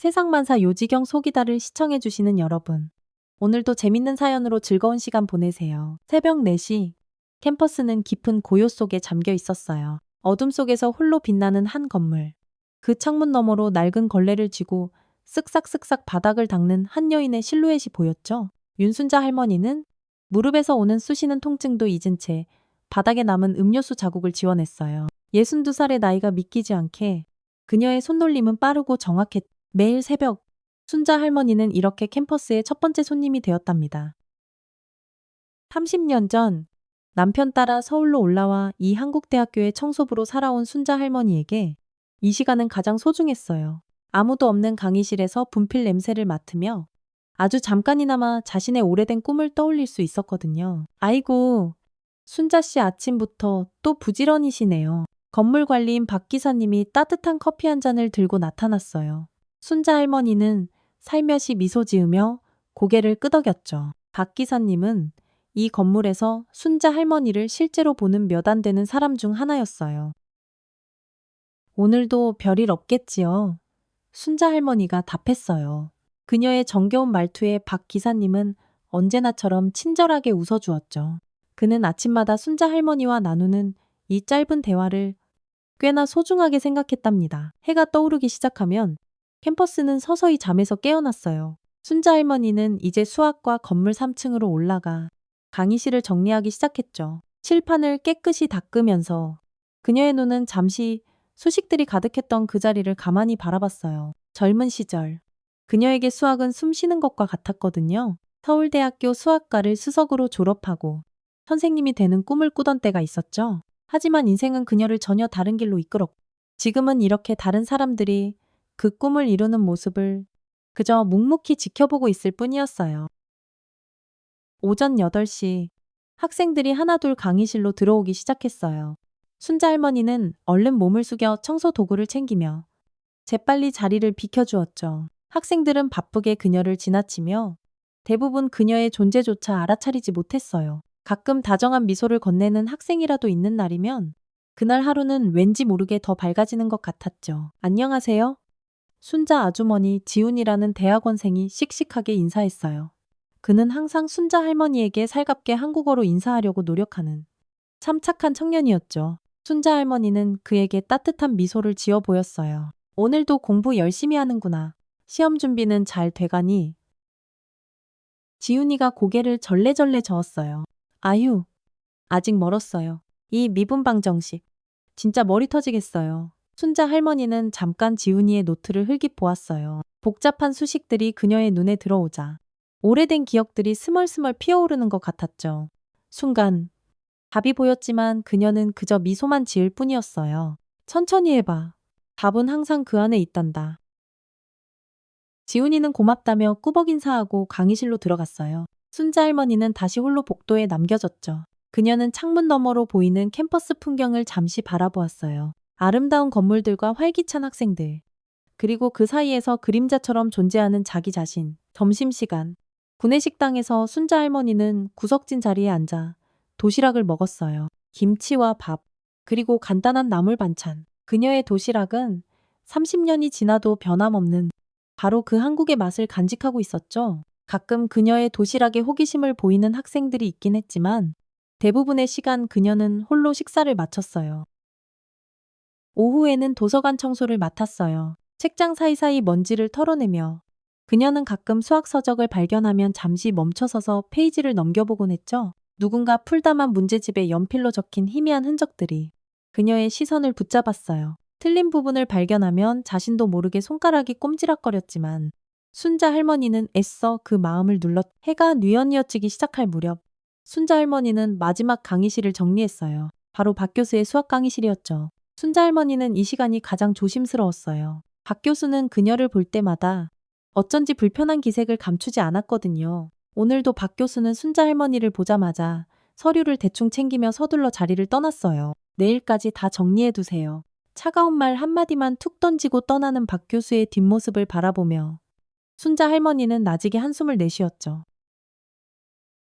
세상만사 요지경 속이다를 시청해주시는 여러분. 오늘도 재밌는 사연으로 즐거운 시간 보내세요. 새벽 4시. 캠퍼스는 깊은 고요 속에 잠겨 있었어요. 어둠 속에서 홀로 빛나는 한 건물. 그 창문 너머로 낡은 걸레를 쥐고 쓱싹쓱싹 바닥을 닦는 한 여인의 실루엣이 보였죠. 윤순자 할머니는 무릎에서 오는 쑤시는 통증도 잊은 채 바닥에 남은 음료수 자국을 지워냈어요. 62살의 나이가 믿기지 않게 그녀의 손놀림은 빠르고 정확했. 매일 새벽, 순자 할머니는 이렇게 캠퍼스의 첫 번째 손님이 되었답니다. 30년 전, 남편 따라 서울로 올라와 이 한국대학교의 청소부로 살아온 순자 할머니에게 이 시간은 가장 소중했어요. 아무도 없는 강의실에서 분필 냄새를 맡으며 아주 잠깐이나마 자신의 오래된 꿈을 떠올릴 수 있었거든요. 아이고, 순자 씨 아침부터 또 부지런히시네요. 건물 관리인 박 기사님이 따뜻한 커피 한 잔을 들고 나타났어요. 순자 할머니는 살며시 미소 지으며 고개를 끄덕였죠. 박 기사님은 이 건물에서 순자 할머니를 실제로 보는 몇 안 되는 사람 중 하나였어요. 오늘도 별일 없겠지요. 순자 할머니가 답했어요. 그녀의 정겨운 말투에 박 기사님은 언제나처럼 친절하게 웃어주었죠. 그는 아침마다 순자 할머니와 나누는 이 짧은 대화를 꽤나 소중하게 생각했답니다. 해가 떠오르기 시작하면 캠퍼스는 서서히 잠에서 깨어났어요. 순자 할머니는 이제 수학과 건물 3층으로 올라가 강의실을 정리하기 시작했죠. 칠판을 깨끗이 닦으면서 그녀의 눈은 잠시 수식들이 가득했던 그 자리를 가만히 바라봤어요. 젊은 시절 그녀에게 수학은 숨 쉬는 것과 같았거든요. 서울대학교 수학과를 수석으로 졸업하고 선생님이 되는 꿈을 꾸던 때가 있었죠. 하지만 인생은 그녀를 전혀 다른 길로 이끌었고 지금은 이렇게 다른 사람들이 그 꿈을 이루는 모습을 그저 묵묵히 지켜보고 있을 뿐이었어요. 오전 8시 학생들이 하나둘 강의실로 들어오기 시작했어요. 순자 할머니는 얼른 몸을 숙여 청소 도구를 챙기며 재빨리 자리를 비켜주었죠. 학생들은 바쁘게 그녀를 지나치며 대부분 그녀의 존재조차 알아차리지 못했어요. 가끔 다정한 미소를 건네는 학생이라도 있는 날이면 그날 하루는 왠지 모르게 더 밝아지는 것 같았죠. 안녕하세요. 순자 아주머니 지훈이라는 대학원생이 씩씩하게 인사했어요. 그는 항상 순자 할머니에게 살갑게 한국어로 인사하려고 노력하는 참 착한 청년이었죠. 순자 할머니는 그에게 따뜻한 미소를 지어 보였어요. 오늘도 공부 열심히 하는구나. 시험 준비는 잘 돼가니? 지훈이가 고개를 절레절레 저었어요. 아휴, 아직 멀었어요. 이 미분방정식. 진짜 머리 터지겠어요. 순자 할머니는 잠깐 지훈이의 노트를 흘깃보았어요. 복잡한 수식들이 그녀의 눈에 들어오자 오래된 기억들이 스멀스멀 피어오르는 것 같았죠. 순간 답이 보였지만 그녀는 그저 미소만 지을 뿐이었어요. 천천히 해봐. 답은 항상 그 안에 있단다. 지훈이는 고맙다며 꾸벅 인사하고 강의실로 들어갔어요. 순자 할머니는 다시 홀로 복도에 남겨졌죠. 그녀는 창문 너머로 보이는 캠퍼스 풍경을 잠시 바라보았어요. 아름다운 건물들과 활기찬 학생들. 그리고 그 사이에서 그림자처럼 존재하는 자기 자신. 점심시간. 구내식당에서 순자 할머니는 구석진 자리에 앉아 도시락을 먹었어요. 김치와 밥. 그리고 간단한 나물 반찬. 그녀의 도시락은 30년이 지나도 변함없는 바로 그 한국의 맛을 간직하고 있었죠. 가끔 그녀의 도시락에 호기심을 보이는 학생들이 있긴 했지만 대부분의 시간 그녀는 홀로 식사를 마쳤어요. 오후에는 도서관 청소를 맡았어요. 책장 사이사이 먼지를 털어내며 그녀는 가끔 수학 서적을 발견하면 잠시 멈춰서서 페이지를 넘겨보곤 했죠. 누군가 풀다만 문제집에 연필로 적힌 희미한 흔적들이 그녀의 시선을 붙잡았어요. 틀린 부분을 발견하면 자신도 모르게 손가락이 꼼지락거렸지만 순자 할머니는 애써 그 마음을 눌렀. 해가 뉘엿뉘엿지기 시작할 무렵 순자 할머니는 마지막 강의실을 정리했어요. 바로 박 교수의 수학 강의실이었죠. 순자 할머니는 이 시간이 가장 조심스러웠어요. 박 교수는 그녀를 볼 때마다 어쩐지 불편한 기색을 감추지 않았거든요. 오늘도 박 교수는 순자 할머니를 보자마자 서류를 대충 챙기며 서둘러 자리를 떠났어요. 내일까지 다 정리해두세요. 차가운 말 한마디만 툭 던지고 떠나는 박 교수의 뒷모습을 바라보며 순자 할머니는 나직에 한숨을 내쉬었죠.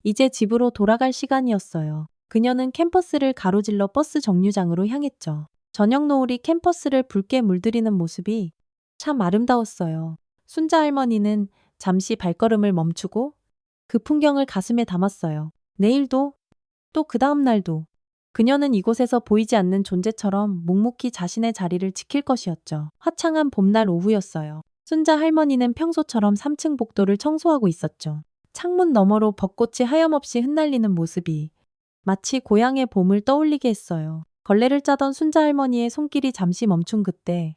이제 집으로 돌아갈 시간이었어요. 그녀는 캠퍼스를 가로질러 버스 정류장으로 향했죠. 저녁 노을이 캠퍼스를 붉게 물들이는 모습이 참 아름다웠어요. 순자 할머니는 잠시 발걸음을 멈추고 그 풍경을 가슴에 담았어요. 내일도, 또 그 다음 날도. 그녀는 이곳에서 보이지 않는 존재처럼 묵묵히 자신의 자리를 지킬 것이었죠. 화창한 봄날 오후였어요. 순자 할머니는 평소처럼 3층 복도를 청소하고 있었죠. 창문 너머로 벚꽃이 하염없이 흩날리는 모습이 마치 고향의 봄을 떠올리게 했어요. 걸레를 짜던 순자 할머니의 손길이 잠시 멈춘 그때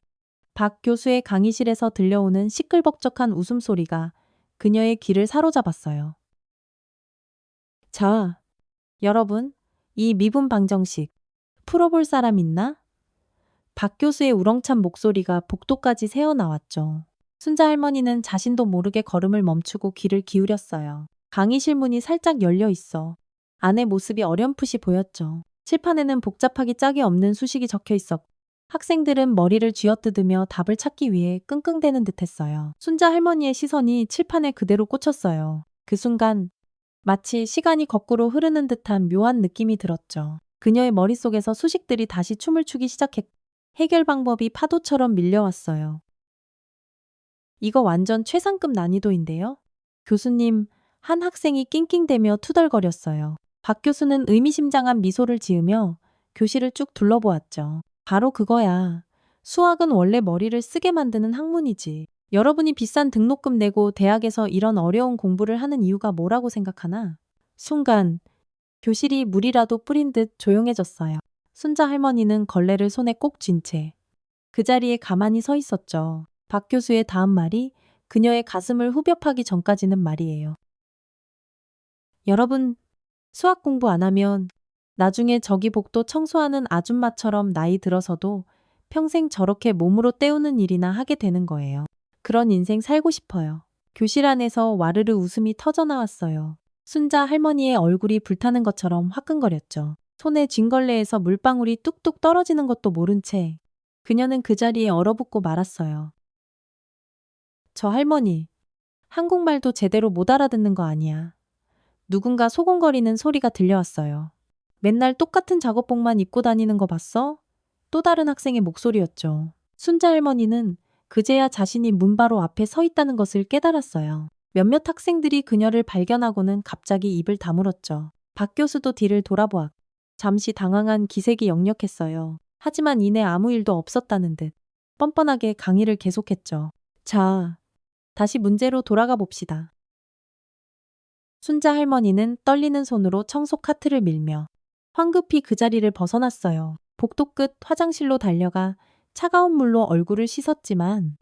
박 교수의 강의실에서 들려오는 시끌벅적한 웃음소리가 그녀의 귀를 사로잡았어요. 자, 여러분, 이 미분 방정식 풀어볼 사람 있나? 박 교수의 우렁찬 목소리가 복도까지 새어나왔죠. 순자 할머니는 자신도 모르게 걸음을 멈추고 귀를 기울였어요. 강의실 문이 살짝 열려 있어 안의 모습이 어렴풋이 보였죠. 칠판에는 복잡하기 짝이 없는 수식이 적혀 있었고 학생들은 머리를 쥐어뜯으며 답을 찾기 위해 끙끙대는 듯했어요. 순자 할머니의 시선이 칠판에 그대로 꽂혔어요. 그 순간 마치 시간이 거꾸로 흐르는 듯한 묘한 느낌이 들었죠. 그녀의 머릿속에서 수식들이 다시 춤을 추기 시작했고 해결 방법이 파도처럼 밀려왔어요. 이거 완전 최상급 난이도인데요? 교수님, 한 학생이 낑낑대며 투덜거렸어요. 박 교수는 의미심장한 미소를 지으며 교실을 쭉 둘러보았죠. 바로 그거야. 수학은 원래 머리를 쓰게 만드는 학문이지. 여러분이 비싼 등록금 내고 대학에서 이런 어려운 공부를 하는 이유가 뭐라고 생각하나? 순간 교실이 물이라도 뿌린 듯 조용해졌어요. 순자 할머니는 걸레를 손에 꼭 쥔 채 그 자리에 가만히 서 있었죠. 박 교수의 다음 말이 그녀의 가슴을 후벼 파기 전까지는 말이에요. 여러분, 수학 공부 안 하면 나중에 저기 복도 청소하는 아줌마처럼 나이 들어서도 평생 저렇게 몸으로 때우는 일이나 하게 되는 거예요. 그런 인생 살고 싶어요. 교실 안에서 와르르 웃음이 터져 나왔어요. 순자 할머니의 얼굴이 불타는 것처럼 화끈거렸죠. 손에 쥔 걸레에서 물방울이 뚝뚝 떨어지는 것도 모른 채 그녀는 그 자리에 얼어붙고 말았어요. 저 할머니, 한국말도 제대로 못 알아듣는 거 아니야. 누군가 소곤거리는 소리가 들려왔어요. 맨날 똑같은 작업복만 입고 다니는 거 봤어? 또 다른 학생의 목소리였죠. 순자 할머니는 그제야 자신이 문 바로 앞에 서 있다는 것을 깨달았어요. 몇몇 학생들이 그녀를 발견하고는 갑자기 입을 다물었죠. 박 교수도 뒤를 돌아보았고 잠시 당황한 기색이 역력했어요. 하지만 이내 아무 일도 없었다는 듯 뻔뻔하게 강의를 계속했죠. 자, 다시 문제로 돌아가 봅시다. 순자 할머니는 떨리는 손으로 청소 카트를 밀며 황급히 그 자리를 벗어났어요. 복도 끝 화장실로 달려가 차가운 물로 얼굴을 씻었지만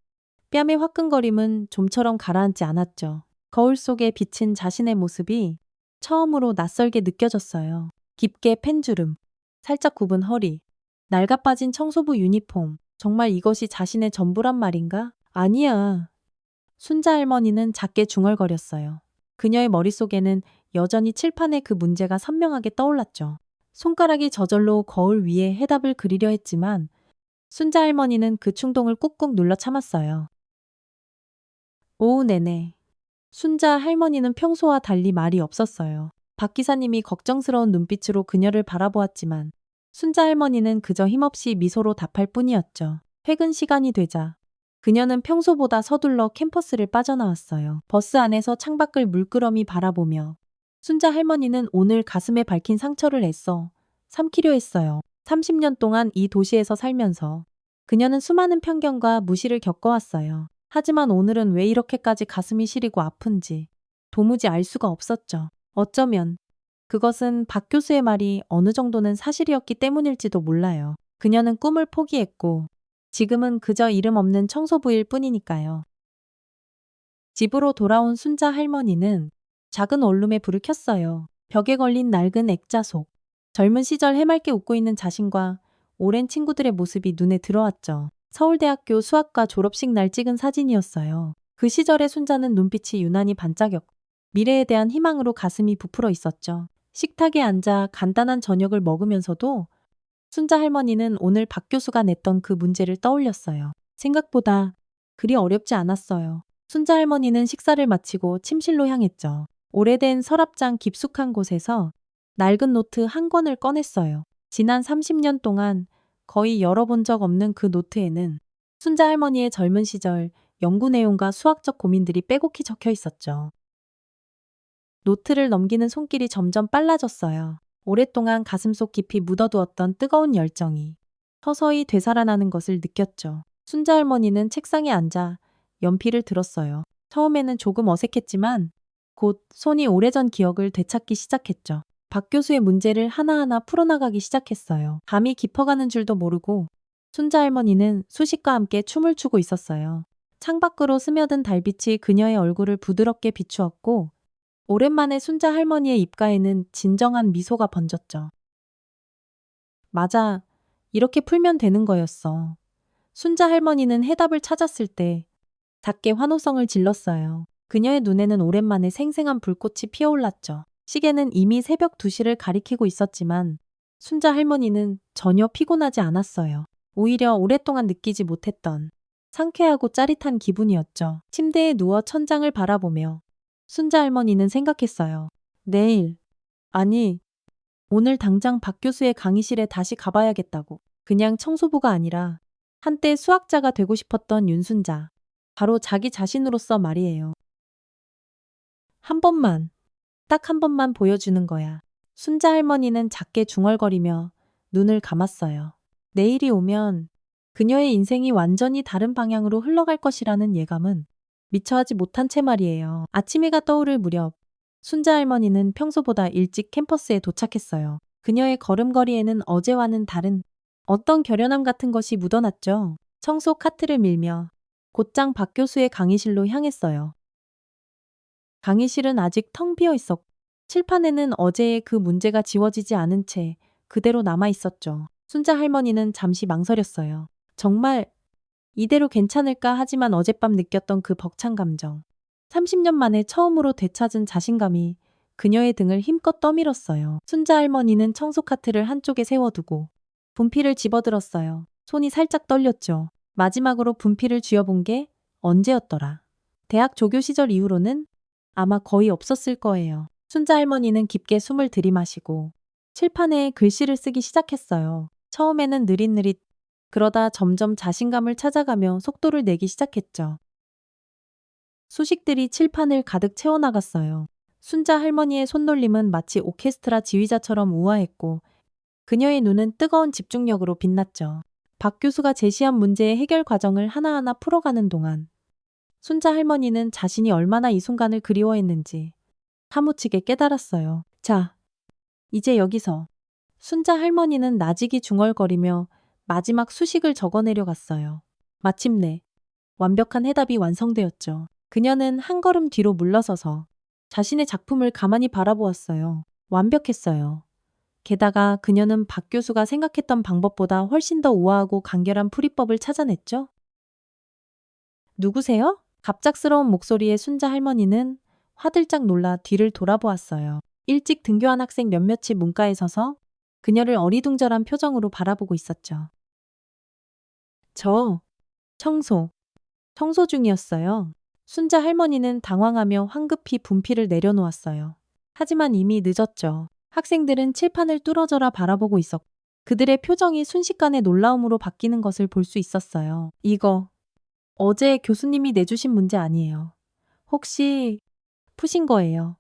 뺨의 화끈거림은 좀처럼 가라앉지 않았죠. 거울 속에 비친 자신의 모습이 처음으로 낯설게 느껴졌어요. 깊게 팬 주름, 살짝 굽은 허리, 낡아빠진 청소부 유니폼. 정말 이것이 자신의 전부란 말인가? 아니야. 순자 할머니는 작게 중얼거렸어요. 그녀의 머릿속에는 여전히 칠판의 그 문제가 선명하게 떠올랐죠. 손가락이 저절로 거울 위에 해답을 그리려 했지만 순자 할머니는 그 충동을 꾹꾹 눌러 참았어요. 오후 내내 순자 할머니는 평소와 달리 말이 없었어요. 박 기사님이 걱정스러운 눈빛으로 그녀를 바라보았지만 순자 할머니는 그저 힘없이 미소로 답할 뿐이었죠. 퇴근 시간이 되자 그녀는 평소보다 서둘러 캠퍼스를 빠져나왔어요. 버스 안에서 창밖을 물끄러미 바라보며 순자 할머니는 오늘 가슴에 밝힌 상처를 애써 삼키려 했어요. 30년 동안 이 도시에서 살면서 그녀는 수많은 편견과 무시를 겪어왔어요. 하지만 오늘은 왜 이렇게까지 가슴이 시리고 아픈지 도무지 알 수가 없었죠. 어쩌면 그것은 박 교수의 말이 어느 정도는 사실이었기 때문일지도 몰라요. 그녀는 꿈을 포기했고 지금은 그저 이름 없는 청소부일 뿐이니까요. 집으로 돌아온 순자 할머니는 작은 원룸에 불을 켰어요. 벽에 걸린 낡은 액자 속 젊은 시절 해맑게 웃고 있는 자신과 오랜 친구들의 모습이 눈에 들어왔죠. 서울대학교 수학과 졸업식 날 찍은 사진이었어요. 그 시절의 순자는 눈빛이 유난히 반짝였고 미래에 대한 희망으로 가슴이 부풀어 있었죠. 식탁에 앉아 간단한 저녁을 먹으면서도 순자 할머니는 오늘 박 교수가 냈던 그 문제를 떠올렸어요. 생각보다 그리 어렵지 않았어요. 순자 할머니는 식사를 마치고 침실로 향했죠. 오래된 서랍장 깊숙한 곳에서 낡은 노트 한 권을 꺼냈어요. 지난 30년 동안 거의 열어본 적 없는 그 노트에는 순자 할머니의 젊은 시절 연구 내용과 수학적 고민들이 빼곡히 적혀 있었죠. 노트를 넘기는 손길이 점점 빨라졌어요. 오랫동안 가슴속 깊이 묻어두었던 뜨거운 열정이 서서히 되살아나는 것을 느꼈죠. 순자 할머니는 책상에 앉아 연필을 들었어요. 처음에는 조금 어색했지만 곧 손이 오래전 기억을 되찾기 시작했죠. 박 교수의 문제를 하나하나 풀어나가기 시작했어요. 밤이 깊어가는 줄도 모르고 순자 할머니는 수식과 함께 춤을 추고 있었어요. 창밖으로 스며든 달빛이 그녀의 얼굴을 부드럽게 비추었고 오랜만에 순자 할머니의 입가에는 진정한 미소가 번졌죠. 맞아. 이렇게 풀면 되는 거였어. 순자 할머니는 해답을 찾았을 때 작게 환호성을 질렀어요. 그녀의 눈에는 오랜만에 생생한 불꽃이 피어올랐죠. 시계는 이미 새벽 2시를 가리키고 있었지만 순자 할머니는 전혀 피곤하지 않았어요. 오히려 오랫동안 느끼지 못했던 상쾌하고 짜릿한 기분이었죠. 침대에 누워 천장을 바라보며 순자 할머니는 생각했어요. 내일, 아니, 오늘 당장 박 교수의 강의실에 다시 가봐야겠다고. 그냥 청소부가 아니라 한때 수학자가 되고 싶었던 윤순자. 바로 자기 자신으로서 말이에요. 한 번만, 딱 한 번만 보여주는 거야. 순자 할머니는 작게 중얼거리며 눈을 감았어요. 내일이 오면 그녀의 인생이 완전히 다른 방향으로 흘러갈 것이라는 예감은 미처 하지 못한 채 말이에요. 아침 해가 떠오를 무렵 순자 할머니는 평소보다 일찍 캠퍼스에 도착했어요. 그녀의 걸음걸이에는 어제와는 다른 어떤 결연함 같은 것이 묻어났죠. 청소 카트를 밀며 곧장 박 교수의 강의실로 향했어요. 강의실은 아직 텅 비어 있었고 칠판에는 어제의 그 문제가 지워지지 않은 채 그대로 남아 있었죠. 순자 할머니는 잠시 망설였어요. 정말 이대로 괜찮을까 하지만 어젯밤 느꼈던 그 벅찬 감정. 30년 만에 처음으로 되찾은 자신감이 그녀의 등을 힘껏 떠밀었어요. 순자 할머니는 청소 카트를 한쪽에 세워두고 분필을 집어들었어요. 손이 살짝 떨렸죠. 마지막으로 분필을 쥐어본 게 언제였더라. 대학 조교 시절 이후로는 아마 거의 없었을 거예요. 순자 할머니는 깊게 숨을 들이마시고 칠판에 글씨를 쓰기 시작했어요. 처음에는 느릿느릿, 그러다 점점 자신감을 찾아가며 속도를 내기 시작했죠. 수식들이 칠판을 가득 채워나갔어요. 순자 할머니의 손놀림은 마치 오케스트라 지휘자처럼 우아했고 그녀의 눈은 뜨거운 집중력으로 빛났죠. 박 교수가 제시한 문제의 해결 과정을 하나하나 풀어가는 동안 순자 할머니는 자신이 얼마나 이 순간을 그리워했는지 사무치게 깨달았어요. 자, 이제 여기서. 순자 할머니는 나직이 중얼거리며 마지막 수식을 적어내려 갔어요. 마침내 완벽한 해답이 완성되었죠. 그녀는 한 걸음 뒤로 물러서서 자신의 작품을 가만히 바라보았어요. 완벽했어요. 게다가 그녀는 박 교수가 생각했던 방법보다 훨씬 더 우아하고 간결한 풀이법을 찾아냈죠. 누구세요? 갑작스러운 목소리에 순자 할머니는 화들짝 놀라 뒤를 돌아보았어요. 일찍 등교한 학생 몇몇이 문가에 서서 그녀를 어리둥절한 표정으로 바라보고 있었죠. 저, 청소 중이었어요. 순자 할머니는 당황하며 황급히 분필을 내려놓았어요. 하지만 이미 늦었죠. 학생들은 칠판을 뚫어져라 바라보고 있었고 그들의 표정이 순식간에 놀라움으로 바뀌는 것을 볼 수 있었어요. 이거 어제 교수님이 내주신 문제 아니에요. 혹시 푸신 거예요?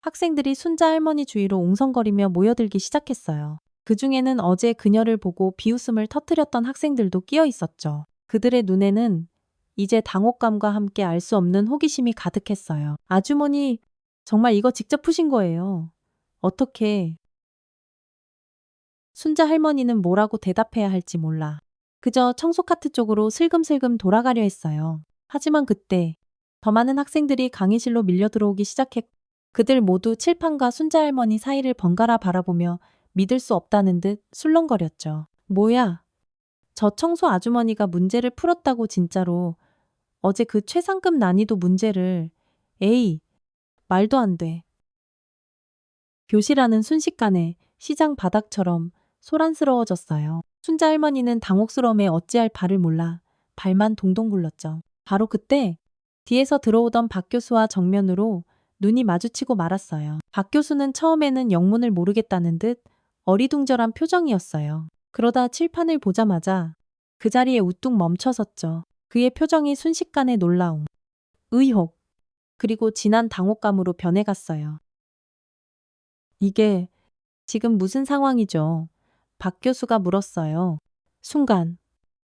학생들이 순자 할머니 주위로 웅성거리며 모여들기 시작했어요. 그 중에는 어제 그녀를 보고 비웃음을 터뜨렸던 학생들도 끼어 있었죠. 그들의 눈에는 이제 당혹감과 함께 알 수 없는 호기심이 가득했어요. 아주머니, 정말 이거 직접 푸신 거예요. 어떻게? 순자 할머니는 뭐라고 대답해야 할지 몰라. 그저 청소 카트 쪽으로 슬금슬금 돌아가려 했어요. 하지만 그때 더 많은 학생들이 강의실로 밀려 들어오기 시작했고 그들 모두 칠판과 순자 할머니 사이를 번갈아 바라보며 믿을 수 없다는 듯 술렁거렸죠. 뭐야? 저 청소 아주머니가 문제를 풀었다고 진짜로 어제 그 최상급 난이도 문제를 에이, 말도 안 돼. 교실 안은 순식간에 시장 바닥처럼 소란스러워졌어요. 순자 할머니는 당혹스러움에 어찌할 바를 몰라 발만 동동 굴렀죠. 바로 그때 뒤에서 들어오던 박 교수와 정면으로 눈이 마주치고 말았어요. 박 교수는 처음에는 영문을 모르겠다는 듯 어리둥절한 표정이었어요. 그러다 칠판을 보자마자 그 자리에 우뚝 멈춰섰죠. 그의 표정이 순식간에 놀라움, 의혹, 그리고 진한 당혹감으로 변해갔어요. 이게 지금 무슨 상황이죠? 박 교수가 물었어요. 순간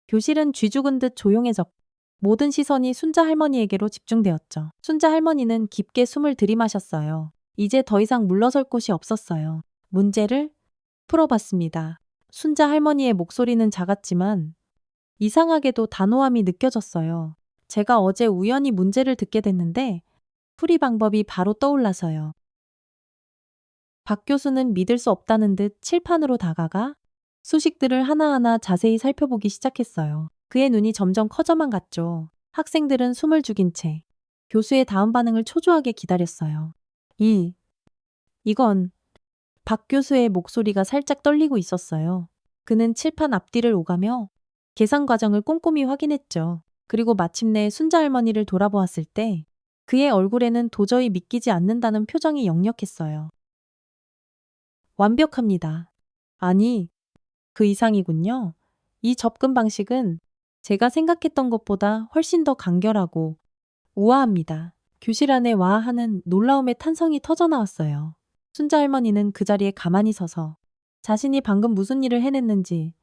교실은 쥐죽은 듯 조용해졌고 모든 시선이 순자 할머니에게로 집중되었죠. 순자 할머니는 깊게 숨을 들이마셨어요. 이제 더 이상 물러설 곳이 없었어요. 문제를 풀어봤습니다. 순자 할머니의 목소리는 작았지만 이상하게도 단호함이 느껴졌어요. 제가 어제 우연히 문제를 듣게 됐는데 풀이 방법이 바로 떠올라서요. 박 교수는 믿을 수 없다는 듯 칠판으로 다가가 수식들을 하나하나 자세히 살펴보기 시작했어요. 그의 눈이 점점 커져만 갔죠. 학생들은 숨을 죽인 채 교수의 다음 반응을 초조하게 기다렸어요. 이건 박 교수의 목소리가 살짝 떨리고 있었어요. 그는 칠판 앞뒤를 오가며 계산 과정을 꼼꼼히 확인했죠. 그리고 마침내 순자 할머니를 돌아보았을 때 그의 얼굴에는 도저히 믿기지 않는다는 표정이 역력했어요. 완벽합니다. 아니, 그 이상이군요. 이 접근 방식은 제가 생각했던 것보다 훨씬 더 간결하고 우아합니다. 교실 안에 와하는 놀라움의 탄성이 터져나왔어요. 순자 할머니는 그 자리에 가만히 서서 자신이 방금 무슨 일을 해냈는지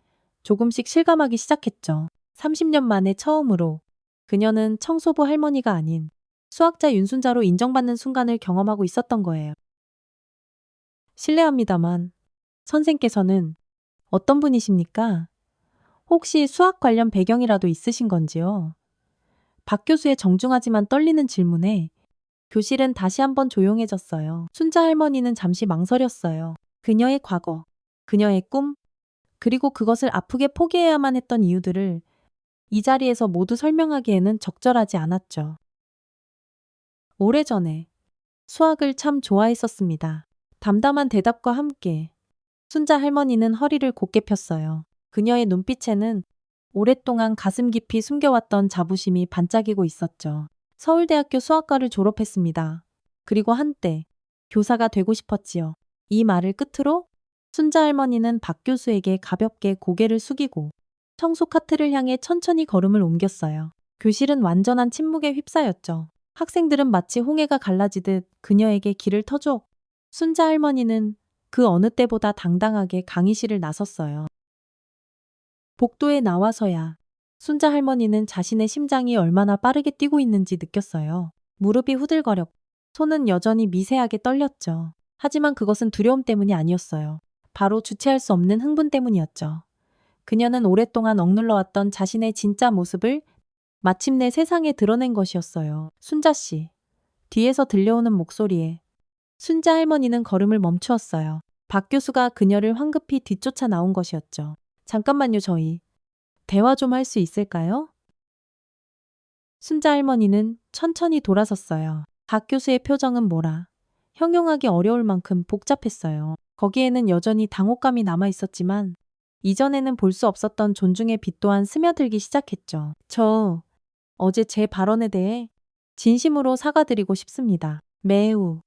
조금씩 실감하기 시작했죠. 30년 만에 처음으로 그녀는 청소부 할머니가 아닌 수학자 윤순자로 인정받는 순간을 경험하고 있었던 거예요. 실례합니다만 선생께서는 어떤 분이십니까? 혹시 수학 관련 배경이라도 있으신 건지요? 박 교수의 정중하지만 떨리는 질문에 교실은 다시 한번 조용해졌어요. 순자 할머니는 잠시 망설였어요. 그녀의 과거, 그녀의 꿈, 그리고 그것을 아프게 포기해야만 했던 이유들을 이 자리에서 모두 설명하기에는 적절하지 않았죠. 오래전에 수학을 참 좋아했었습니다. 담담한 대답과 함께 순자 할머니는 허리를 곧게 폈어요. 그녀의 눈빛에는 오랫동안 가슴 깊이 숨겨왔던 자부심이 반짝이고 있었죠. 서울대학교 수학과를 졸업했습니다. 그리고 한때 교사가 되고 싶었지요. 이 말을 끝으로 순자 할머니는 박 교수에게 가볍게 고개를 숙이고 청소 카트를 향해 천천히 걸음을 옮겼어요. 교실은 완전한 침묵에 휩싸였죠. 학생들은 마치 홍해가 갈라지듯 그녀에게 길을 터줘 순자 할머니는 그 어느 때보다 당당하게 강의실을 나섰어요. 복도에 나와서야 순자 할머니는 자신의 심장이 얼마나 빠르게 뛰고 있는지 느꼈어요. 무릎이 후들거렸고 손은 여전히 미세하게 떨렸죠. 하지만 그것은 두려움 때문이 아니었어요. 바로 주체할 수 없는 흥분 때문이었죠. 그녀는 오랫동안 억눌러왔던 자신의 진짜 모습을 마침내 세상에 드러낸 것이었어요. 순자 씨. 뒤에서 들려오는 목소리에 순자 할머니는 걸음을 멈추었어요. 박 교수가 그녀를 황급히 뒤쫓아 나온 것이었죠. 잠깐만요, 저희. 대화 좀 할 수 있을까요? 순자 할머니는 천천히 돌아섰어요. 박 교수의 표정은 뭐라 형용하기 어려울 만큼 복잡했어요. 거기에는 여전히 당혹감이 남아 있었지만 이전에는 볼 수 없었던 존중의 빛 또한 스며들기 시작했죠. 저 어제 제 발언에 대해 진심으로 사과드리고 싶습니다. 매우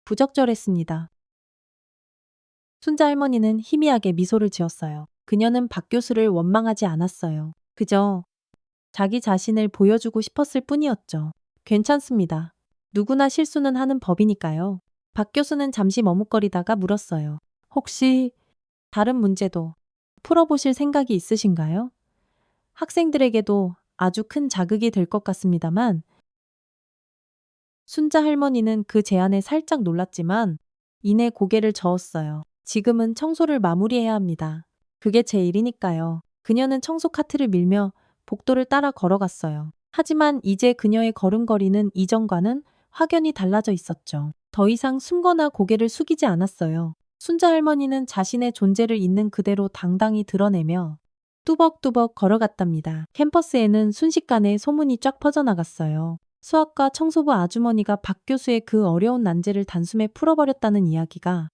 부적절했습니다. 순자 할머니는 희미하게 미소를 지었어요. 그녀는 박 교수를 원망하지 않았어요. 그저 자기 자신을 보여주고 싶었을 뿐이었죠. 괜찮습니다. 누구나 실수는 하는 법이니까요. 박 교수는 잠시 머뭇거리다가 물었어요. 혹시 다른 문제도 풀어보실 생각이 있으신가요? 학생들에게도 아주 큰 자극이 될 것 같습니다만 순자 할머니는 그 제안에 살짝 놀랐지만 이내 고개를 저었어요. 지금은 청소를 마무리해야 합니다. 그게 제 일이니까요. 그녀는 청소 카트를 밀며 복도를 따라 걸어갔어요. 하지만 이제 그녀의 걸음걸이는 이전과는 확연히 달라져 있었죠. 더 이상 숨거나 고개를 숙이지 않았어요. 순자 할머니는 자신의 존재를 있는 그대로 당당히 드러내며 뚜벅뚜벅 걸어갔답니다. 캠퍼스에는 순식간에 소문이 쫙 퍼져나갔어요. 수학과 청소부 아주머니가 박 교수의 그 어려운 난제를 단숨에 풀어버렸다는 이야기가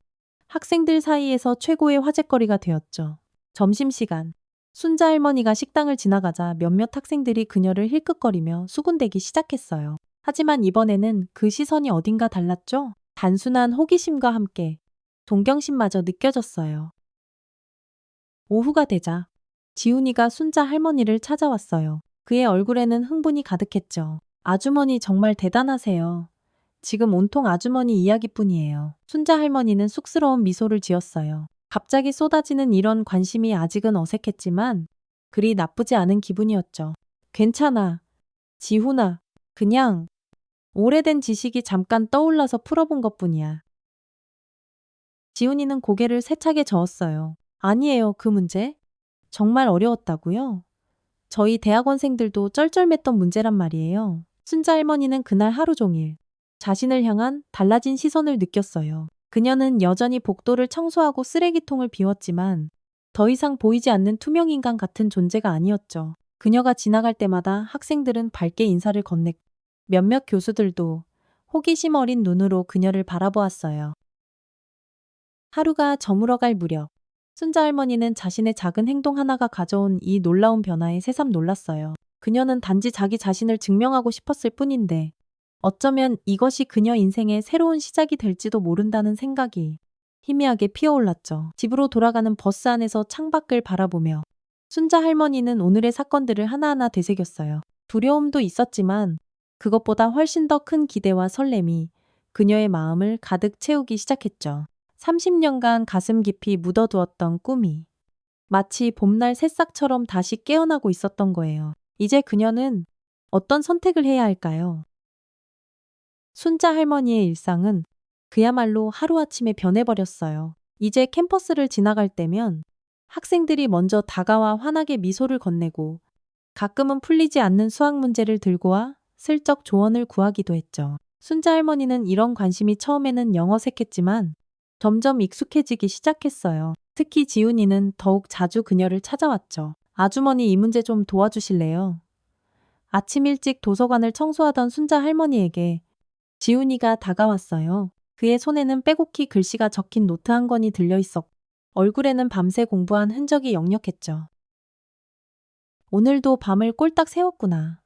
학생들 사이에서 최고의 화제거리가 되었죠. 점심시간, 순자 할머니가 식당을 지나가자 몇몇 학생들이 그녀를 힐끗거리며 수군대기 시작했어요. 하지만 이번에는 그 시선이 어딘가 달랐죠? 단순한 호기심과 함께 동경심마저 느껴졌어요. 오후가 되자 지훈이가 순자 할머니를 찾아왔어요. 그의 얼굴에는 흥분이 가득했죠. 아주머니 정말 대단하세요. 지금 온통 아주머니 이야기뿐이에요. 순자 할머니는 쑥스러운 미소를 지었어요. 갑자기 쏟아지는 이런 관심이 아직은 어색했지만 그리 나쁘지 않은 기분이었죠. 괜찮아. 지훈아. 그냥 오래된 지식이 잠깐 떠올라서 풀어본 것뿐이야. 지훈이는 고개를 세차게 저었어요. 아니에요, 그 문제? 정말 어려웠다고요? 저희 대학원생들도 쩔쩔맸던 문제란 말이에요. 순자 할머니는 그날 하루 종일 자신을 향한 달라진 시선을 느꼈어요. 그녀는 여전히 복도를 청소하고 쓰레기통을 비웠지만 더 이상 보이지 않는 투명인간 같은 존재가 아니었죠. 그녀가 지나갈 때마다 학생들은 밝게 인사를 건넸고 몇몇 교수들도 호기심 어린 눈으로 그녀를 바라보았어요. 하루가 저물어갈 무렵 순자 할머니는 자신의 작은 행동 하나가 가져온 이 놀라운 변화에 새삼 놀랐어요. 그녀는 단지 자기 자신을 증명하고 싶었을 뿐인데 어쩌면 이것이 그녀 인생의 새로운 시작이 될지도 모른다는 생각이 희미하게 피어올랐죠. 집으로 돌아가는 버스 안에서 창밖을 바라보며 순자 할머니는 오늘의 사건들을 하나하나 되새겼어요. 두려움도 있었지만 그것보다 훨씬 더 큰 기대와 설렘이 그녀의 마음을 가득 채우기 시작했죠. 30년간 가슴 깊이 묻어두었던 꿈이 마치 봄날 새싹처럼 다시 깨어나고 있었던 거예요. 이제 그녀는 어떤 선택을 해야 할까요? 순자 할머니의 일상은 그야말로 하루아침에 변해버렸어요. 이제 캠퍼스를 지나갈 때면 학생들이 먼저 다가와 환하게 미소를 건네고 가끔은 풀리지 않는 수학 문제를 들고 와 슬쩍 조언을 구하기도 했죠. 순자 할머니는 이런 관심이 처음에는 영 어색했지만 점점 익숙해지기 시작했어요. 특히 지훈이는 더욱 자주 그녀를 찾아왔죠. 아주머니 이 문제 좀 도와주실래요? 아침 일찍 도서관을 청소하던 순자 할머니에게 지훈이가 다가왔어요. 그의 손에는 빼곡히 글씨가 적힌 노트 한 권이 들려있었고 얼굴에는 밤새 공부한 흔적이 역력했죠. 오늘도 밤을 꼴딱 새웠구나.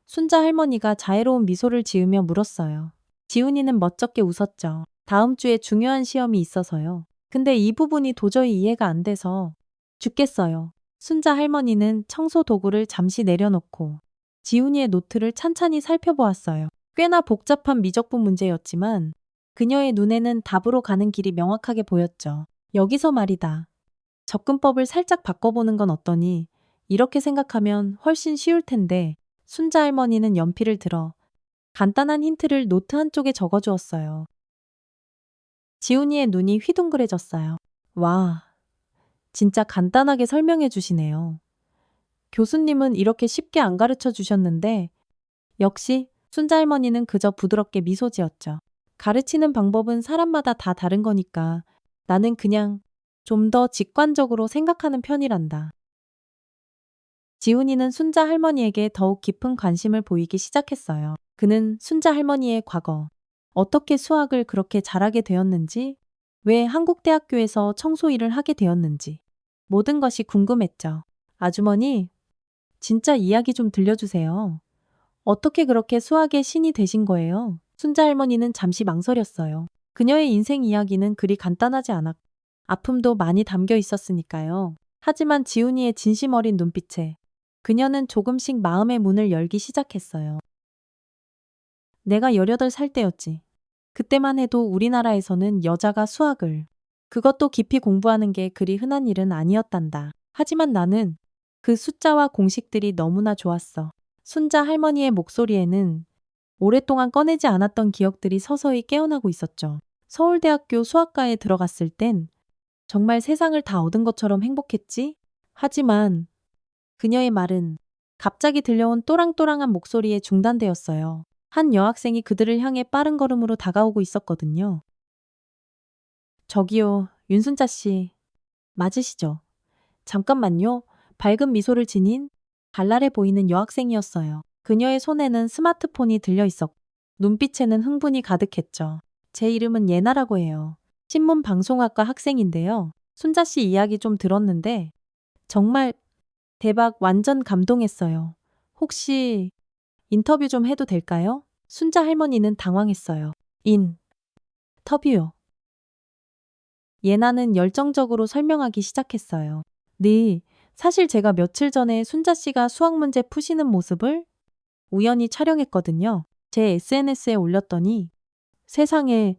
순자 할머니가 자애로운 미소를 지으며 물었어요. 지훈이는 멋쩍게 웃었죠. 다음 주에 중요한 시험이 있어서요. 근데 이 부분이 도저히 이해가 안 돼서 죽겠어요. 순자 할머니는 청소 도구를 잠시 내려놓고 지훈이의 노트를 찬찬히 살펴보았어요. 꽤나 복잡한 미적분 문제였지만 그녀의 눈에는 답으로 가는 길이 명확하게 보였죠. 여기서 말이다. 접근법을 살짝 바꿔보는 건 어떠니? 이렇게 생각하면 훨씬 쉬울 텐데 순자 할머니는 연필을 들어 간단한 힌트를 노트 한쪽에 적어주었어요. 지훈이의 눈이 휘둥그레졌어요. 와, 진짜 간단하게 설명해 주시네요. 교수님은 이렇게 쉽게 안 가르쳐 주셨는데 역시 순자 할머니는 그저 부드럽게 미소 지었죠. 가르치는 방법은 사람마다 다 다른 거니까 나는 그냥 좀 더 직관적으로 생각하는 편이란다. 지훈이는 순자 할머니에게 더욱 깊은 관심을 보이기 시작했어요. 그는 순자 할머니의 과거, 어떻게 수학을 그렇게 잘하게 되었는지, 왜 한국 대학교에서 청소 일을 하게 되었는지, 모든 것이 궁금했죠. 아주머니, 진짜 이야기 좀 들려주세요. 어떻게 그렇게 수학의 신이 되신 거예요? 순자 할머니는 잠시 망설였어요. 그녀의 인생 이야기는 그리 간단하지 않았고 아픔도 많이 담겨 있었으니까요. 하지만 지훈이의 진심 어린 눈빛에 그녀는 조금씩 마음의 문을 열기 시작했어요. 내가 18살 때였지. 그때만 해도 우리나라에서는 여자가 수학을, 그것도 깊이 공부하는 게 그리 흔한 일은 아니었단다. 하지만 나는 그 숫자와 공식들이 너무나 좋았어. 순자 할머니의 목소리에는 오랫동안 꺼내지 않았던 기억들이 서서히 깨어나고 있었죠. 서울대학교 수학과에 들어갔을 땐 정말 세상을 다 얻은 것처럼 행복했지? 하지만 그녀의 말은 갑자기 들려온 또랑또랑한 목소리에 중단되었어요. 한 여학생이 그들을 향해 빠른 걸음으로 다가오고 있었거든요. 저기요, 윤순자 씨. 맞으시죠? 잠깐만요. 밝은 미소를 지닌 발랄해 보이는 여학생이었어요. 그녀의 손에는 스마트폰이 들려 있었고 눈빛에는 흥분이 가득했죠. 제 이름은 예나라고 해요. 신문방송학과 학생인데요. 순자 씨 이야기 좀 들었는데 정말 대박, 완전 감동했어요. 혹시 인터뷰 좀 해도 될까요? 순자 할머니는 당황했어요. 터뷰요. 예나는 열정적으로 설명하기 시작했어요. 네, 사실 제가 며칠 전에 순자 씨가 수학 문제 푸시는 모습을 우연히 촬영했거든요. 제 SNS에 올렸더니 세상에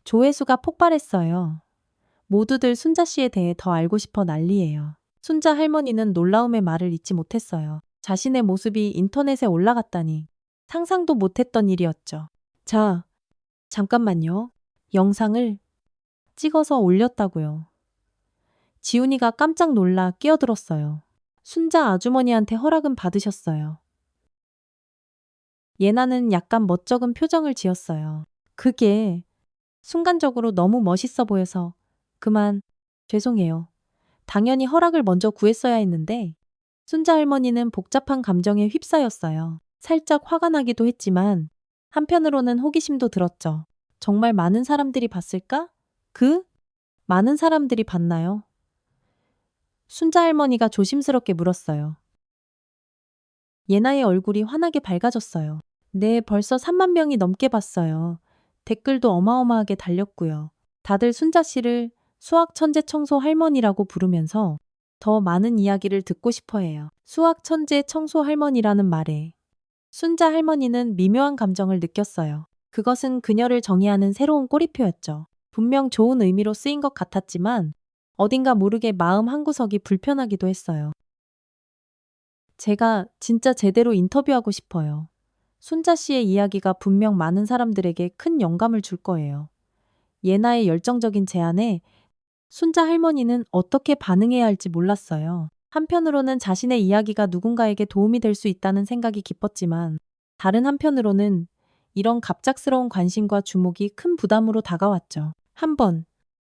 조회수가 폭발했어요. 모두들 순자 씨에 대해 더 알고 싶어 난리예요. 순자 할머니는 놀라움의 말을 잇지 못했어요. 자신의 모습이 인터넷에 올라갔다니 상상도 못했던 일이었죠. 자, 잠깐만요. 영상을 찍어서 올렸다고요. 지훈이가 깜짝 놀라 끼어들었어요. 순자 아주머니한테 허락은 받으셨어요. 예나는 약간 멋쩍은 표정을 지었어요. 그게 순간적으로 너무 멋있어 보여서 그만 죄송해요. 당연히 허락을 먼저 구했어야 했는데 순자 할머니는 복잡한 감정에 휩싸였어요. 살짝 화가 나기도 했지만 한편으로는 호기심도 들었죠. 정말 많은 사람들이 봤을까? 많은 사람들이 봤나요? 순자 할머니가 조심스럽게 물었어요. 예나의 얼굴이 환하게 밝아졌어요. 네, 벌써 3만 명이 넘게 봤어요. 댓글도 어마어마하게 달렸고요. 다들 순자 씨를 수학 천재 청소 할머니라고 부르면서 더 많은 이야기를 듣고 싶어 해요. 수학 천재 청소 할머니라는 말에 순자 할머니는 미묘한 감정을 느꼈어요. 그것은 그녀를 정의하는 새로운 꼬리표였죠. 분명 좋은 의미로 쓰인 것 같았지만 어딘가 모르게 마음 한구석이 불편하기도 했어요. 제가 진짜 제대로 인터뷰하고 싶어요. 순자 씨의 이야기가 분명 많은 사람들에게 큰 영감을 줄 거예요. 예나의 열정적인 제안에 순자 할머니는 어떻게 반응해야 할지 몰랐어요. 한편으로는 자신의 이야기가 누군가에게 도움이 될 수 있다는 생각이 기뻤지만 다른 한편으로는 이런 갑작스러운 관심과 주목이 큰 부담으로 다가왔죠. 한번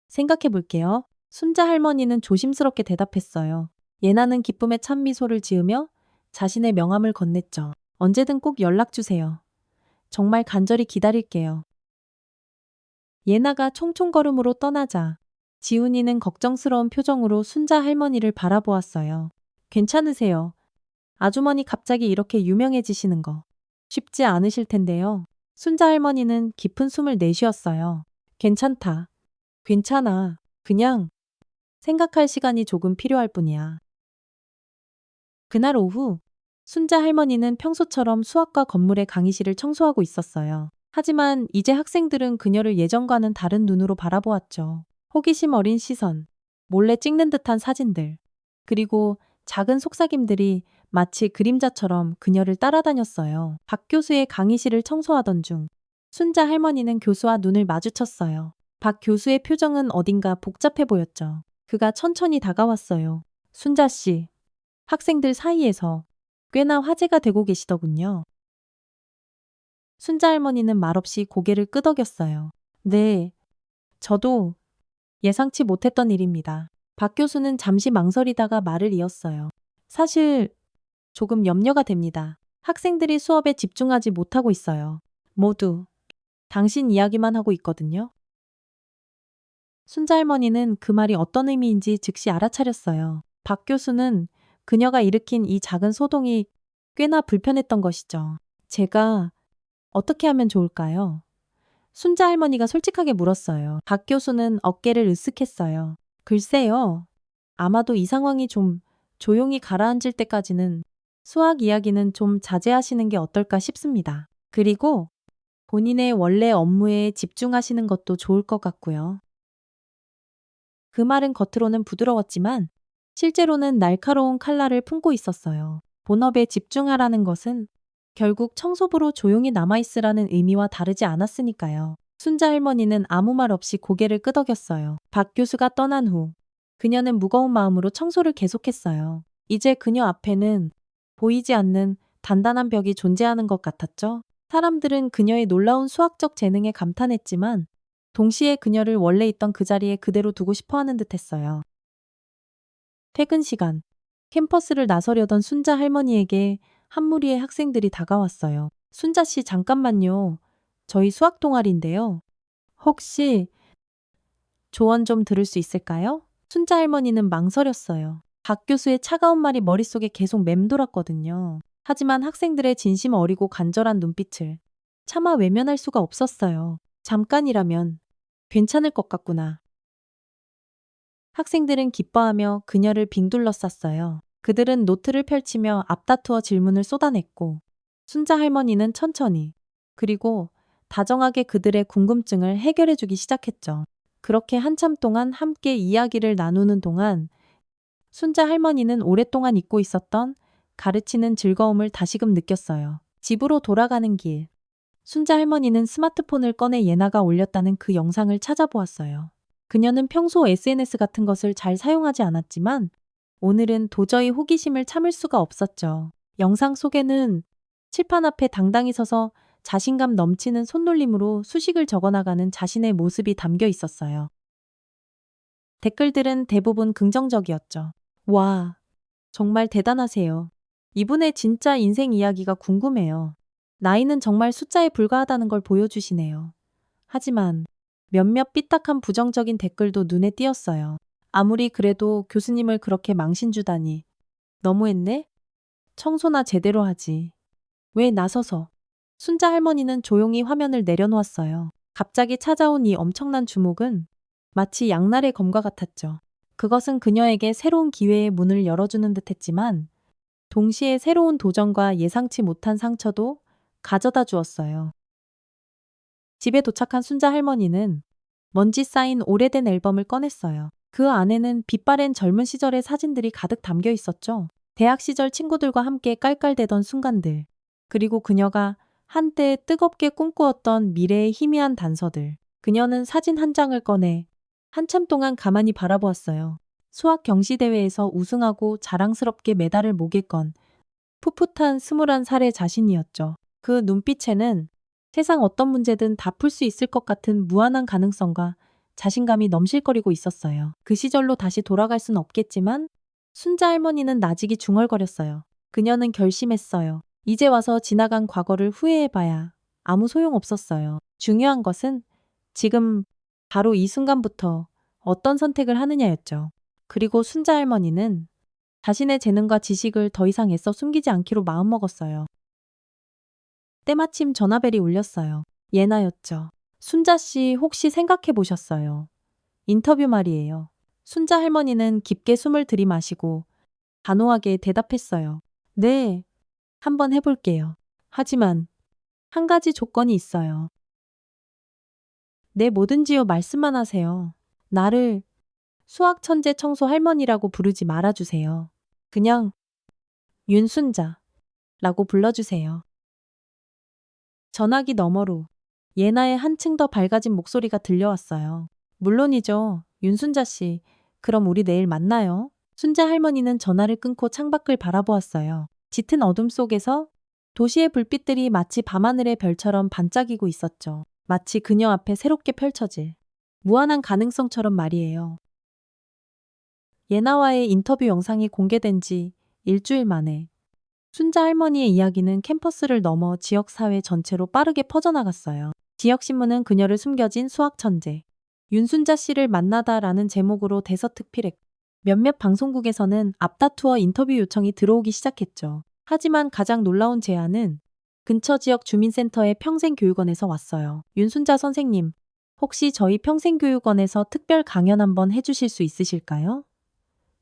생각해 볼게요. 순자 할머니는 조심스럽게 대답했어요. 예나는 기쁨에 찬 미소를 지으며 자신의 명함을 건넸죠. 언제든 꼭 연락 주세요. 정말 간절히 기다릴게요. 예나가 총총걸음으로 떠나자 지훈이는 걱정스러운 표정으로 순자 할머니를 바라보았어요. 괜찮으세요? 아주머니 갑자기 이렇게 유명해지시는 거 쉽지 않으실 텐데요. 순자 할머니는 깊은 숨을 내쉬었어요. 괜찮다. 괜찮아. 그냥 생각할 시간이 조금 필요할 뿐이야. 그날 오후 순자 할머니는 평소처럼 수학과 건물의 강의실을 청소하고 있었어요. 하지만 이제 학생들은 그녀를 예전과는 다른 눈으로 바라보았죠. 호기심 어린 시선, 몰래 찍는 듯한 사진들, 그리고 작은 속삭임들이 마치 그림자처럼 그녀를 따라다녔어요. 박 교수의 강의실을 청소하던 중 순자 할머니는 교수와 눈을 마주쳤어요. 박 교수의 표정은 어딘가 복잡해 보였죠. 그가 천천히 다가왔어요. 순자 씨, 학생들 사이에서 꽤나 화제가 되고 계시더군요. 순자 할머니는 말없이 고개를 끄덕였어요. 네, 저도 예상치 못했던 일입니다. 박 교수는 잠시 망설이다가 말을 이었어요. 사실 조금 염려가 됩니다. 학생들이 수업에 집중하지 못하고 있어요. 모두 당신 이야기만 하고 있거든요. 순자 할머니는 그 말이 어떤 의미인지 즉시 알아차렸어요. 박 교수는 그녀가 일으킨 이 작은 소동이 꽤나 불편했던 것이죠. 제가 어떻게 하면 좋을까요? 순자 할머니가 솔직하게 물었어요. 박 교수는 어깨를 으쓱했어요. 글쎄요. 아마도 이 상황이 좀 조용히 가라앉을 때까지는 수학 이야기는 좀 자제하시는 게 어떨까 싶습니다. 그리고 본인의 원래 업무에 집중하시는 것도 좋을 것 같고요. 그 말은 겉으로는 부드러웠지만 실제로는 날카로운 칼날을 품고 있었어요. 본업에 집중하라는 것은 결국 청소부로 조용히 남아있으라는 의미와 다르지 않았으니까요. 순자 할머니는 아무 말 없이 고개를 끄덕였어요. 박 교수가 떠난 후 그녀는 무거운 마음으로 청소를 계속했어요. 이제 그녀 앞에는 보이지 않는 단단한 벽이 존재하는 것 같았죠. 사람들은 그녀의 놀라운 수학적 재능에 감탄했지만 동시에 그녀를 원래 있던 그 자리에 그대로 두고 싶어 하는 듯 했어요. 퇴근 시간, 캠퍼스를 나서려던 순자 할머니에게 한 무리의 학생들이 다가왔어요. 순자 씨 잠깐만요. 저희 수학 동아리인데요. 혹시 조언 좀 들을 수 있을까요? 순자 할머니는 망설였어요. 박 교수의 차가운 말이 머릿속에 계속 맴돌았거든요. 하지만 학생들의 진심 어리고 간절한 눈빛을 차마 외면할 수가 없었어요. 잠깐이라면 괜찮을 것 같구나. 학생들은 기뻐하며 그녀를 빙둘러쌌어요. 그들은 노트를 펼치며 앞다투어 질문을 쏟아냈고 순자 할머니는 천천히 그리고 다정하게 그들의 궁금증을 해결해주기 시작했죠. 그렇게 한참 동안 함께 이야기를 나누는 동안 순자 할머니는 오랫동안 잊고 있었던 가르치는 즐거움을 다시금 느꼈어요. 집으로 돌아가는 길. 순자 할머니는 스마트폰을 꺼내 예나가 올렸다는 그 영상을 찾아보았어요. 그녀는 평소 SNS 같은 것을 잘 사용하지 않았지만 오늘은 도저히 호기심을 참을 수가 없었죠. 영상 속에는 칠판 앞에 당당히 서서 자신감 넘치는 손놀림으로 수식을 적어나가는 자신의 모습이 담겨 있었어요. 댓글들은 대부분 긍정적이었죠. 와, 정말 대단하세요. 이분의 진짜 인생 이야기가 궁금해요. 나이는 정말 숫자에 불과하다는 걸 보여주시네요. 하지만 몇몇 삐딱한 부정적인 댓글도 눈에 띄었어요. 아무리 그래도 교수님을 그렇게 망신 주다니. 너무했네? 청소나 제대로 하지. 왜 나서서? 순자 할머니는 조용히 화면을 내려놓았어요. 갑자기 찾아온 이 엄청난 주목은 마치 양날의 검과 같았죠. 그것은 그녀에게 새로운 기회의 문을 열어주는 듯 했지만 동시에 새로운 도전과 예상치 못한 상처도 가져다 주었어요. 집에 도착한 순자 할머니는 먼지 쌓인 오래된 앨범을 꺼냈어요. 그 안에는 빛바랜 젊은 시절의 사진들이 가득 담겨 있었죠. 대학 시절 친구들과 함께 깔깔대던 순간들. 그리고 그녀가 한때 뜨겁게 꿈꾸었던 미래의 희미한 단서들. 그녀는 사진 한 장을 꺼내 한참 동안 가만히 바라보았어요. 수학 경시대회에서 우승하고 자랑스럽게 메달을 목에 건 풋풋한 21살의 자신이었죠. 그 눈빛에는 세상 어떤 문제든 다 풀 수 있을 것 같은 무한한 가능성과 자신감이 넘실거리고 있었어요. 그 시절로 다시 돌아갈 순 없겠지만 순자 할머니는 나직이 중얼거렸어요. 그녀는 결심했어요. 이제 와서 지나간 과거를 후회해봐야 아무 소용없었어요. 중요한 것은 지금 바로 이 순간부터 어떤 선택을 하느냐였죠. 그리고 순자 할머니는 자신의 재능과 지식을 더 이상 애써 숨기지 않기로 마음먹었어요. 때마침 전화벨이 울렸어요. 예나였죠. 순자 씨 혹시 생각해 보셨어요? 인터뷰 말이에요. 순자 할머니는 깊게 숨을 들이마시고 단호하게 대답했어요. 네, 한번 해볼게요. 하지만 한 가지 조건이 있어요. 네, 뭐든지요. 말씀만 하세요. 나를 수학 천재 청소 할머니라고 부르지 말아주세요. 그냥 윤순자라고 불러주세요. 전화기 너머로 예나의 한층 더 밝아진 목소리가 들려왔어요. 물론이죠. 윤순자 씨. 그럼 우리 내일 만나요. 순자 할머니는 전화를 끊고 창밖을 바라보았어요. 짙은 어둠 속에서 도시의 불빛들이 마치 밤하늘의 별처럼 반짝이고 있었죠. 마치 그녀 앞에 새롭게 펼쳐질 무한한 가능성처럼 말이에요. 예나와의 인터뷰 영상이 공개된 지 일주일 만에 순자 할머니의 이야기는 캠퍼스를 넘어 지역사회 전체로 빠르게 퍼져나갔어요. 지역신문은 그녀를 숨겨진 수학 천재 윤순자 씨를 만나다라는 제목으로 대서특필했고 몇몇 방송국에서는 앞다투어 인터뷰 요청이 들어오기 시작했죠. 하지만 가장 놀라운 제안은 근처 지역 주민센터의 평생교육원에서 왔어요. 윤순자 선생님, 혹시 저희 평생교육원에서 특별 강연 한번 해주실 수 있으실까요?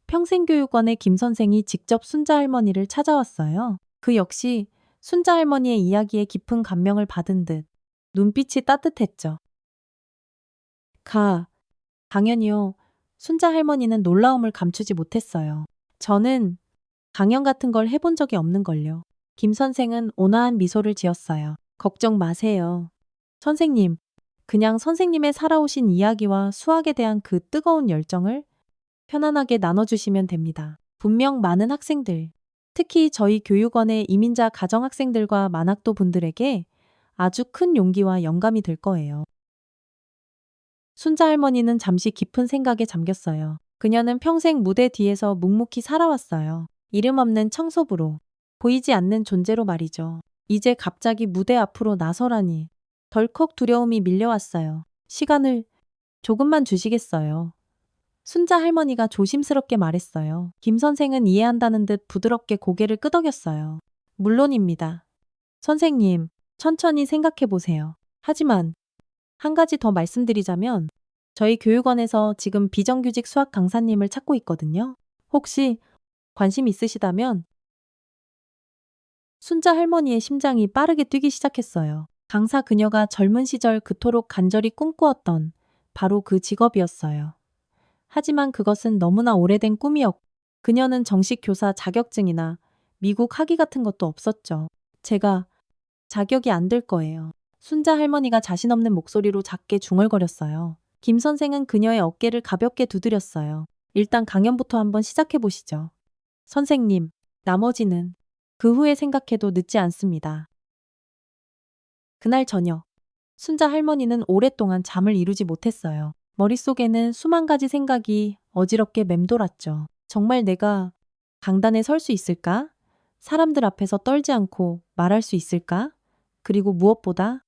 평생교육원의 김 선생이 직접 순자 할머니를 찾아왔어요. 그 역시 순자 할머니의 이야기에 깊은 감명을 받은 듯 눈빛이 따뜻했죠. 당연히요. 순자 할머니는 놀라움을 감추지 못했어요. 저는 강연 같은 걸 해본 적이 없는걸요. 김 선생은 온화한 미소를 지었어요. 걱정 마세요. 선생님, 그냥 선생님의 살아오신 이야기와 수학에 대한 그 뜨거운 열정을 편안하게 나눠주시면 됩니다. 분명 많은 학생들, 특히 저희 교육원의 이민자 가정학생들과 만학도 분들에게 아주 큰 용기와 영감이 될 거예요. 순자 할머니는 잠시 깊은 생각에 잠겼어요. 그녀는 평생 무대 뒤에서 묵묵히 살아왔어요. 이름 없는 청소부로, 보이지 않는 존재로 말이죠. 이제 갑자기 무대 앞으로 나서라니 덜컥 두려움이 밀려왔어요. 시간을 조금만 주시겠어요. 순자 할머니가 조심스럽게 말했어요. 김 선생은 이해한다는 듯 부드럽게 고개를 끄덕였어요. 물론입니다. 선생님, 천천히 생각해 보세요. 하지만 한 가지 더 말씀드리자면 저희 교육원에서 지금 비정규직 수학 강사님을 찾고 있거든요. 혹시 관심 있으시다면 순자 할머니의 심장이 빠르게 뛰기 시작했어요. 강사 그녀가 젊은 시절 그토록 간절히 꿈꾸었던 바로 그 직업이었어요. 하지만 그것은 너무나 오래된 꿈이었고 그녀는 정식 교사 자격증이나 미국 학위 같은 것도 없었죠. 제가 자격이 안 될 거예요. 순자 할머니가 자신 없는 목소리로 작게 중얼거렸어요. 김 선생은 그녀의 어깨를 가볍게 두드렸어요. 일단 강연부터 한번 시작해 보시죠. 선생님, 나머지는 그 후에 생각해도 늦지 않습니다. 그날 저녁, 순자 할머니는 오랫동안 잠을 이루지 못했어요. 머릿속에는 수만 가지 생각이 어지럽게 맴돌았죠. 정말 내가 강단에 설 수 있을까? 사람들 앞에서 떨지 않고 말할 수 있을까? 그리고 무엇보다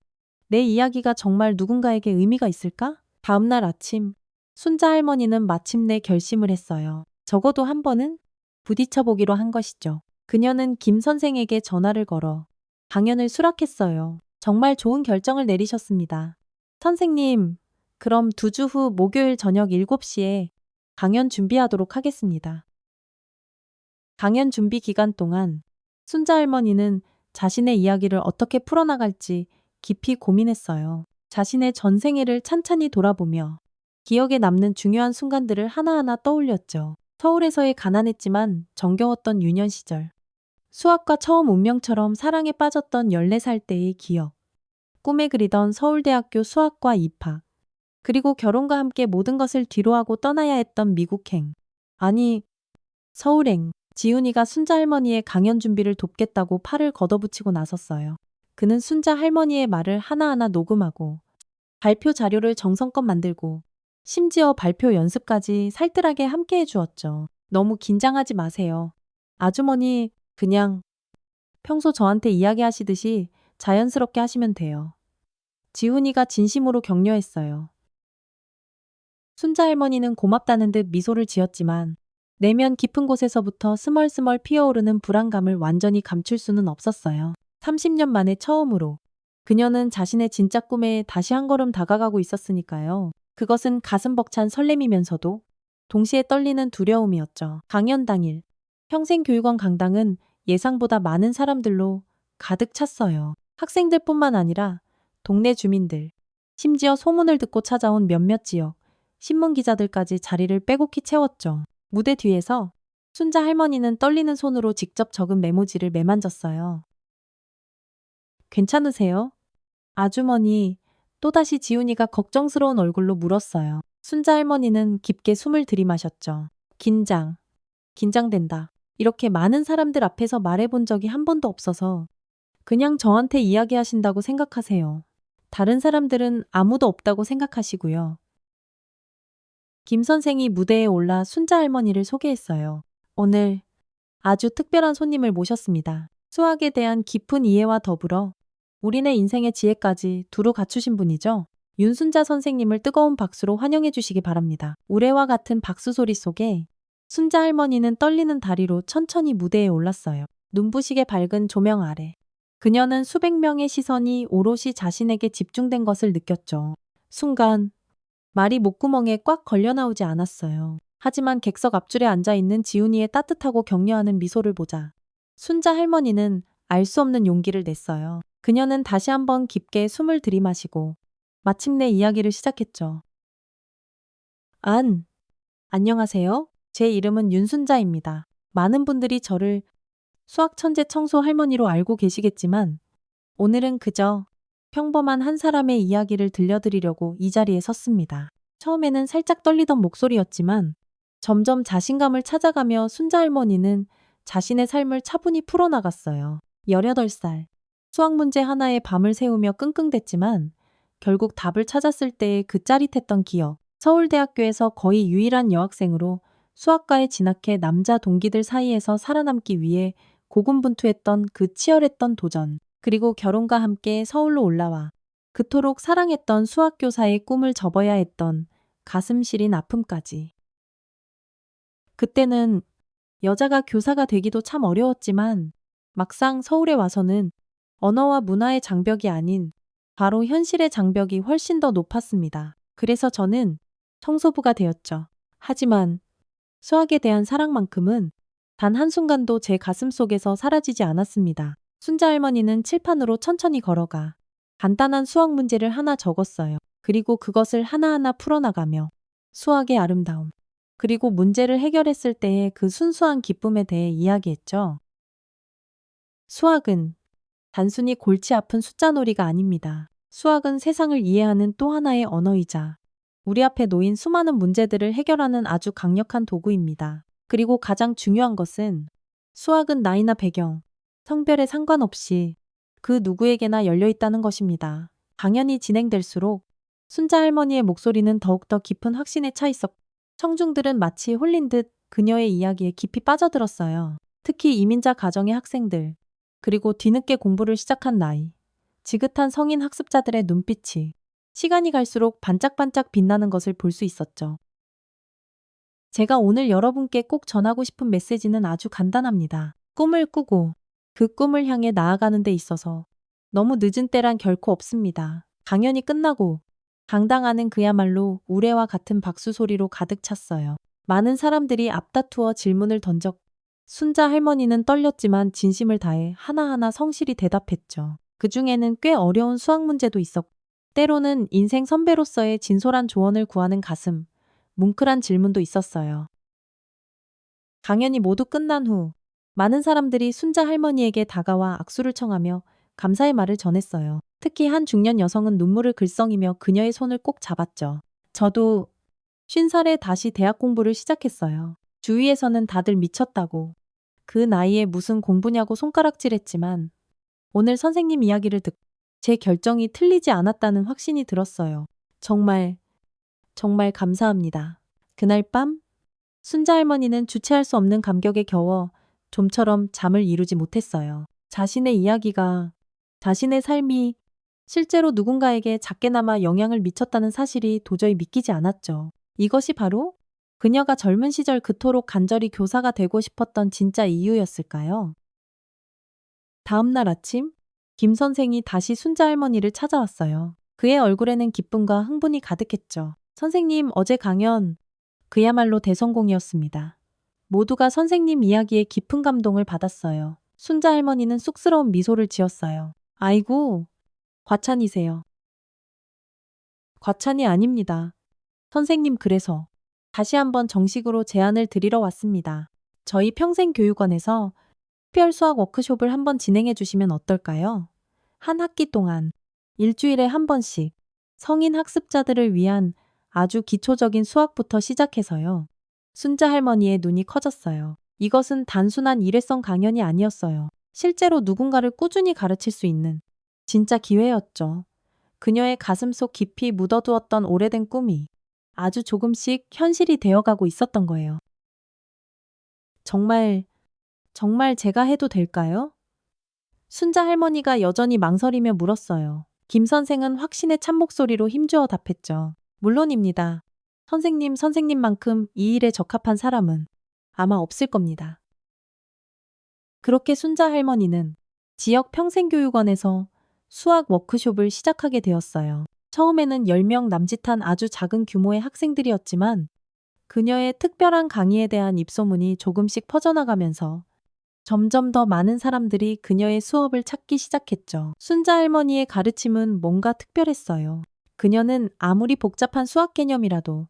내 이야기가 정말 누군가에게 의미가 있을까? 다음날 아침, 순자 할머니는 마침내 결심을 했어요. 적어도 한 번은 부딪혀보기로 한 것이죠. 그녀는 김 선생에게 전화를 걸어 강연을 수락했어요. 정말 좋은 결정을 내리셨습니다. 선생님, 그럼 2주 후 목요일 저녁 7시에 강연 준비하도록 하겠습니다. 강연 준비 기간 동안 순자 할머니는 자신의 이야기를 어떻게 풀어나갈지 깊이 고민했어요. 자신의 전생애를 찬찬히 돌아보며 기억에 남는 중요한 순간들을 하나하나 떠올렸죠. 서울에서의 가난했지만 정겨웠던 유년 시절. 수학과 처음 운명처럼 사랑에 빠졌던 14살 때의 기억. 꿈에 그리던 서울대학교 수학과 입학. 그리고 결혼과 함께 모든 것을 뒤로하고 떠나야 했던 미국행. 아니, 서울행. 지훈이가 순자 할머니의 강연 준비를 돕겠다고 팔을 걷어붙이고 나섰어요. 그는 순자 할머니의 말을 하나하나 녹음하고 발표 자료를 정성껏 만들고 심지어 발표 연습까지 살뜰하게 함께 해주었죠. 너무 긴장하지 마세요. 아주머니, 그냥 평소 저한테 이야기하시듯이 자연스럽게 하시면 돼요. 지훈이가 진심으로 격려했어요. 순자 할머니는 고맙다는 듯 미소를 지었지만 내면 깊은 곳에서부터 스멀스멀 피어오르는 불안감을 완전히 감출 수는 없었어요. 30년 만에 처음으로 그녀는 자신의 진짜 꿈에 다시 한 걸음 다가가고 있었으니까요. 그것은 가슴 벅찬 설렘이면서도 동시에 떨리는 두려움이었죠. 강연 당일, 평생교육원 강당은 예상보다 많은 사람들로 가득 찼어요. 학생들뿐만 아니라 동네 주민들, 심지어 소문을 듣고 찾아온 몇몇 지역, 신문 기자들까지 자리를 빼곡히 채웠죠. 무대 뒤에서 순자 할머니는 떨리는 손으로 직접 적은 메모지를 매만졌어요. 괜찮으세요? 아주머니, 또다시 지훈이가 걱정스러운 얼굴로 물었어요. 순자 할머니는 깊게 숨을 들이마셨죠. 긴장된다. 이렇게 많은 사람들 앞에서 말해본 적이 한 번도 없어서 그냥 저한테 이야기하신다고 생각하세요. 다른 사람들은 아무도 없다고 생각하시고요. 김 선생이 무대에 올라 순자 할머니를 소개했어요. 오늘 아주 특별한 손님을 모셨습니다. 수학에 대한 깊은 이해와 더불어 우리네 인생의 지혜까지 두루 갖추신 분이죠. 윤순자 선생님을 뜨거운 박수로 환영해 주시기 바랍니다. 우레와 같은 박수 소리 속에 순자 할머니는 떨리는 다리로 천천히 무대에 올랐어요. 눈부시게 밝은 조명 아래. 그녀는 수백 명의 시선이 오롯이 자신에게 집중된 것을 느꼈죠. 순간 말이 목구멍에 꽉 걸려 나오지 않았어요. 하지만 객석 앞줄에 앉아있는 지훈이의 따뜻하고 격려하는 미소를 보자 순자 할머니는 알 수 없는 용기를 냈어요. 그녀는 다시 한번 깊게 숨을 들이마시고 마침내 이야기를 시작했죠. 안녕하세요. 제 이름은 윤순자입니다. 많은 분들이 저를 수학 천재 청소 할머니로 알고 계시겠지만 오늘은 그저 평범한 한 사람의 이야기를 들려드리려고 이 자리에 섰습니다. 처음에는 살짝 떨리던 목소리였지만 점점 자신감을 찾아가며 순자 할머니는 자신의 삶을 차분히 풀어나갔어요. 18살. 수학 문제 하나에 밤을 새우며 끙끙댔지만 결국 답을 찾았을 때의 그 짜릿했던 기억. 서울대학교에서 거의 유일한 여학생으로 수학과에 진학해 남자 동기들 사이에서 살아남기 위해 고군분투했던 그 치열했던 도전. 그리고 결혼과 함께 서울로 올라와 그토록 사랑했던 수학교사의 꿈을 접어야 했던 가슴 시린 아픔까지. 그때는 여자가 교사가 되기도 참 어려웠지만 막상 서울에 와서는 언어와 문화의 장벽이 아닌 바로 현실의 장벽이 훨씬 더 높았습니다. 그래서 저는 청소부가 되었죠. 하지만 수학에 대한 사랑만큼은 단 한순간도 제 가슴 속에서 사라지지 않았습니다. 순자 할머니는 칠판으로 천천히 걸어가 간단한 수학 문제를 하나 적었어요. 그리고 그것을 하나하나 풀어나가며 수학의 아름다움, 그리고 문제를 해결했을 때의 그 순수한 기쁨에 대해 이야기했죠. 수학은 단순히 골치 아픈 숫자놀이가 아닙니다. 수학은 세상을 이해하는 또 하나의 언어이자 우리 앞에 놓인 수많은 문제들을 해결하는 아주 강력한 도구입니다. 그리고 가장 중요한 것은 수학은 나이나 배경, 성별에 상관없이 그 누구에게나 열려 있다는 것입니다. 강연이 진행될수록 순자 할머니의 목소리는 더욱더 깊은 확신에 차 있었고 청중들은 마치 홀린 듯 그녀의 이야기에 깊이 빠져들었어요. 특히 이민자 가정의 학생들, 그리고 뒤늦게 공부를 시작한 나이, 지긋한 성인 학습자들의 눈빛이 시간이 갈수록 반짝반짝 빛나는 것을 볼 수 있었죠. 제가 오늘 여러분께 꼭 전하고 싶은 메시지는 아주 간단합니다. 꿈을 꾸고 그 꿈을 향해 나아가는 데 있어서 너무 늦은 때란 결코 없습니다. 강연이 끝나고 강당 안은 그야말로 우레와 같은 박수 소리로 가득 찼어요. 많은 사람들이 앞다투어 질문을 던졌고 순자 할머니는 떨렸지만 진심을 다해 하나하나 성실히 대답했죠. 그 중에는 꽤 어려운 수학 문제도 있었고 때로는 인생 선배로서의 진솔한 조언을 구하는 가슴, 뭉클한 질문도 있었어요. 강연이 모두 끝난 후 많은 사람들이 순자 할머니에게 다가와 악수를 청하며 감사의 말을 전했어요. 특히 한 중년 여성은 눈물을 글썽이며 그녀의 손을 꼭 잡았죠. 저도 50살에 다시 대학 공부를 시작했어요. 주위에서는 다들 미쳤다고, 그 나이에 무슨 공부냐고 손가락질했지만 오늘 선생님 이야기를 듣고 제 결정이 틀리지 않았다는 확신이 들었어요. 정말 감사합니다. 그날 밤 순자 할머니는 주체할 수 없는 감격에 겨워 좀처럼 잠을 이루지 못했어요. 자신의 이야기가, 자신의 삶이 실제로 누군가에게 작게나마 영향을 미쳤다는 사실이 도저히 믿기지 않았죠. 이것이 바로 그녀가 젊은 시절 그토록 간절히 교사가 되고 싶었던 진짜 이유였을까요? 다음 날 아침, 김 선생이 다시 순자 할머니를 찾아왔어요. 그의 얼굴에는 기쁨과 흥분이 가득했죠. 선생님, 어제 강연 그야말로 대성공이었습니다. 모두가 선생님 이야기에 깊은 감동을 받았어요. 순자 할머니는 쑥스러운 미소를 지었어요. 아이고, 과찬이세요. 과찬이 아닙니다. 선생님, 그래서 다시 한번 정식으로 제안을 드리러 왔습니다. 저희 평생교육원에서 특별 수학 워크숍을 한번 진행해 주시면 어떨까요? 한 학기 동안 일주일에 한 번씩 성인 학습자들을 위한 아주 기초적인 수학부터 시작해서요. 순자 할머니의 눈이 커졌어요. 이것은 단순한 일회성 강연이 아니었어요. 실제로 누군가를 꾸준히 가르칠 수 있는 진짜 기회였죠. 그녀의 가슴속 깊이 묻어두었던 오래된 꿈이 아주 조금씩 현실이 되어가고 있었던 거예요. 정말 제가 해도 될까요? 순자 할머니가 여전히 망설이며 물었어요. 김 선생은 확신의 찬 목소리로 힘주어 답했죠. 물론입니다. 선생님만큼 이 일에 적합한 사람은 아마 없을 겁니다. 그렇게 순자 할머니는 지역 평생교육원에서 수학 워크숍을 시작하게 되었어요. 처음에는 10명 남짓한 아주 작은 규모의 학생들이었지만 그녀의 특별한 강의에 대한 입소문이 조금씩 퍼져나가면서 점점 더 많은 사람들이 그녀의 수업을 찾기 시작했죠. 순자 할머니의 가르침은 뭔가 특별했어요. 그녀는 아무리 복잡한 수학 개념이라도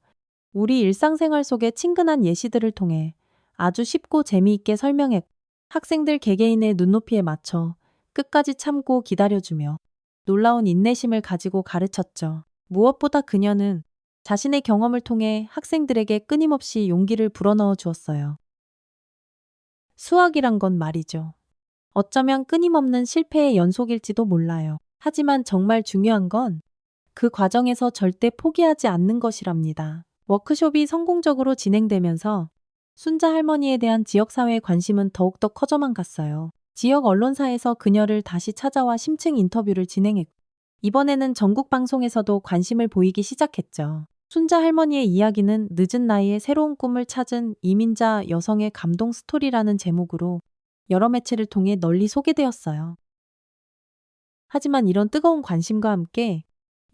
우리 일상생활 속의 친근한 예시들을 통해 아주 쉽고 재미있게 설명했고 학생들 개개인의 눈높이에 맞춰 끝까지 참고 기다려주며 놀라운 인내심을 가지고 가르쳤죠. 무엇보다 그녀는 자신의 경험을 통해 학생들에게 끊임없이 용기를 불어넣어 주었어요. 수학이란 건 말이죠. 어쩌면 끊임없는 실패의 연속일지도 몰라요. 하지만 정말 중요한 건 그 과정에서 절대 포기하지 않는 것이랍니다. 워크숍이 성공적으로 진행되면서 순자 할머니에 대한 지역사회의 관심은 더욱더 커져만 갔어요. 지역 언론사에서 그녀를 다시 찾아와 심층 인터뷰를 진행했고 이번에는 전국 방송에서도 관심을 보이기 시작했죠. 순자 할머니의 이야기는 늦은 나이에 새로운 꿈을 찾은 이민자 여성의 감동 스토리라는 제목으로 여러 매체를 통해 널리 소개되었어요. 하지만 이런 뜨거운 관심과 함께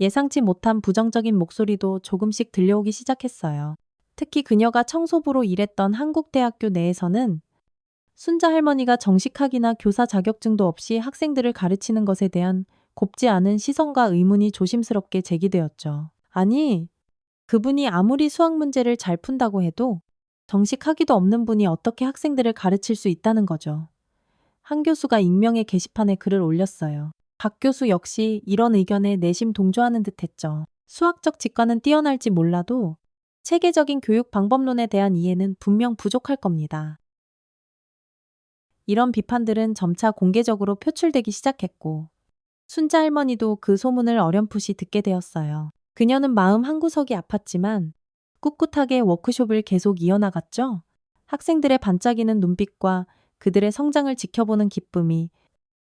예상치 못한 부정적인 목소리도 조금씩 들려오기 시작했어요. 특히 그녀가 청소부로 일했던 한국대학교 내에서는 순자 할머니가 정식학이나 교사 자격증도 없이 학생들을 가르치는 것에 대한 곱지 않은 시선과 의문이 조심스럽게 제기되었죠. 아니, 그분이 아무리 수학 문제를 잘 푼다고 해도 정식 학위도 없는 분이 어떻게 학생들을 가르칠 수 있다는 거죠. 한 교수가 익명의 게시판에 글을 올렸어요. 박 교수 역시 이런 의견에 내심 동조하는 듯했죠. 수학적 직관은 뛰어날지 몰라도 체계적인 교육 방법론에 대한 이해는 분명 부족할 겁니다. 이런 비판들은 점차 공개적으로 표출되기 시작했고 순자 할머니도 그 소문을 어렴풋이 듣게 되었어요. 그녀는 마음 한구석이 아팠지만 꿋꿋하게 워크숍을 계속 이어나갔죠. 학생들의 반짝이는 눈빛과 그들의 성장을 지켜보는 기쁨이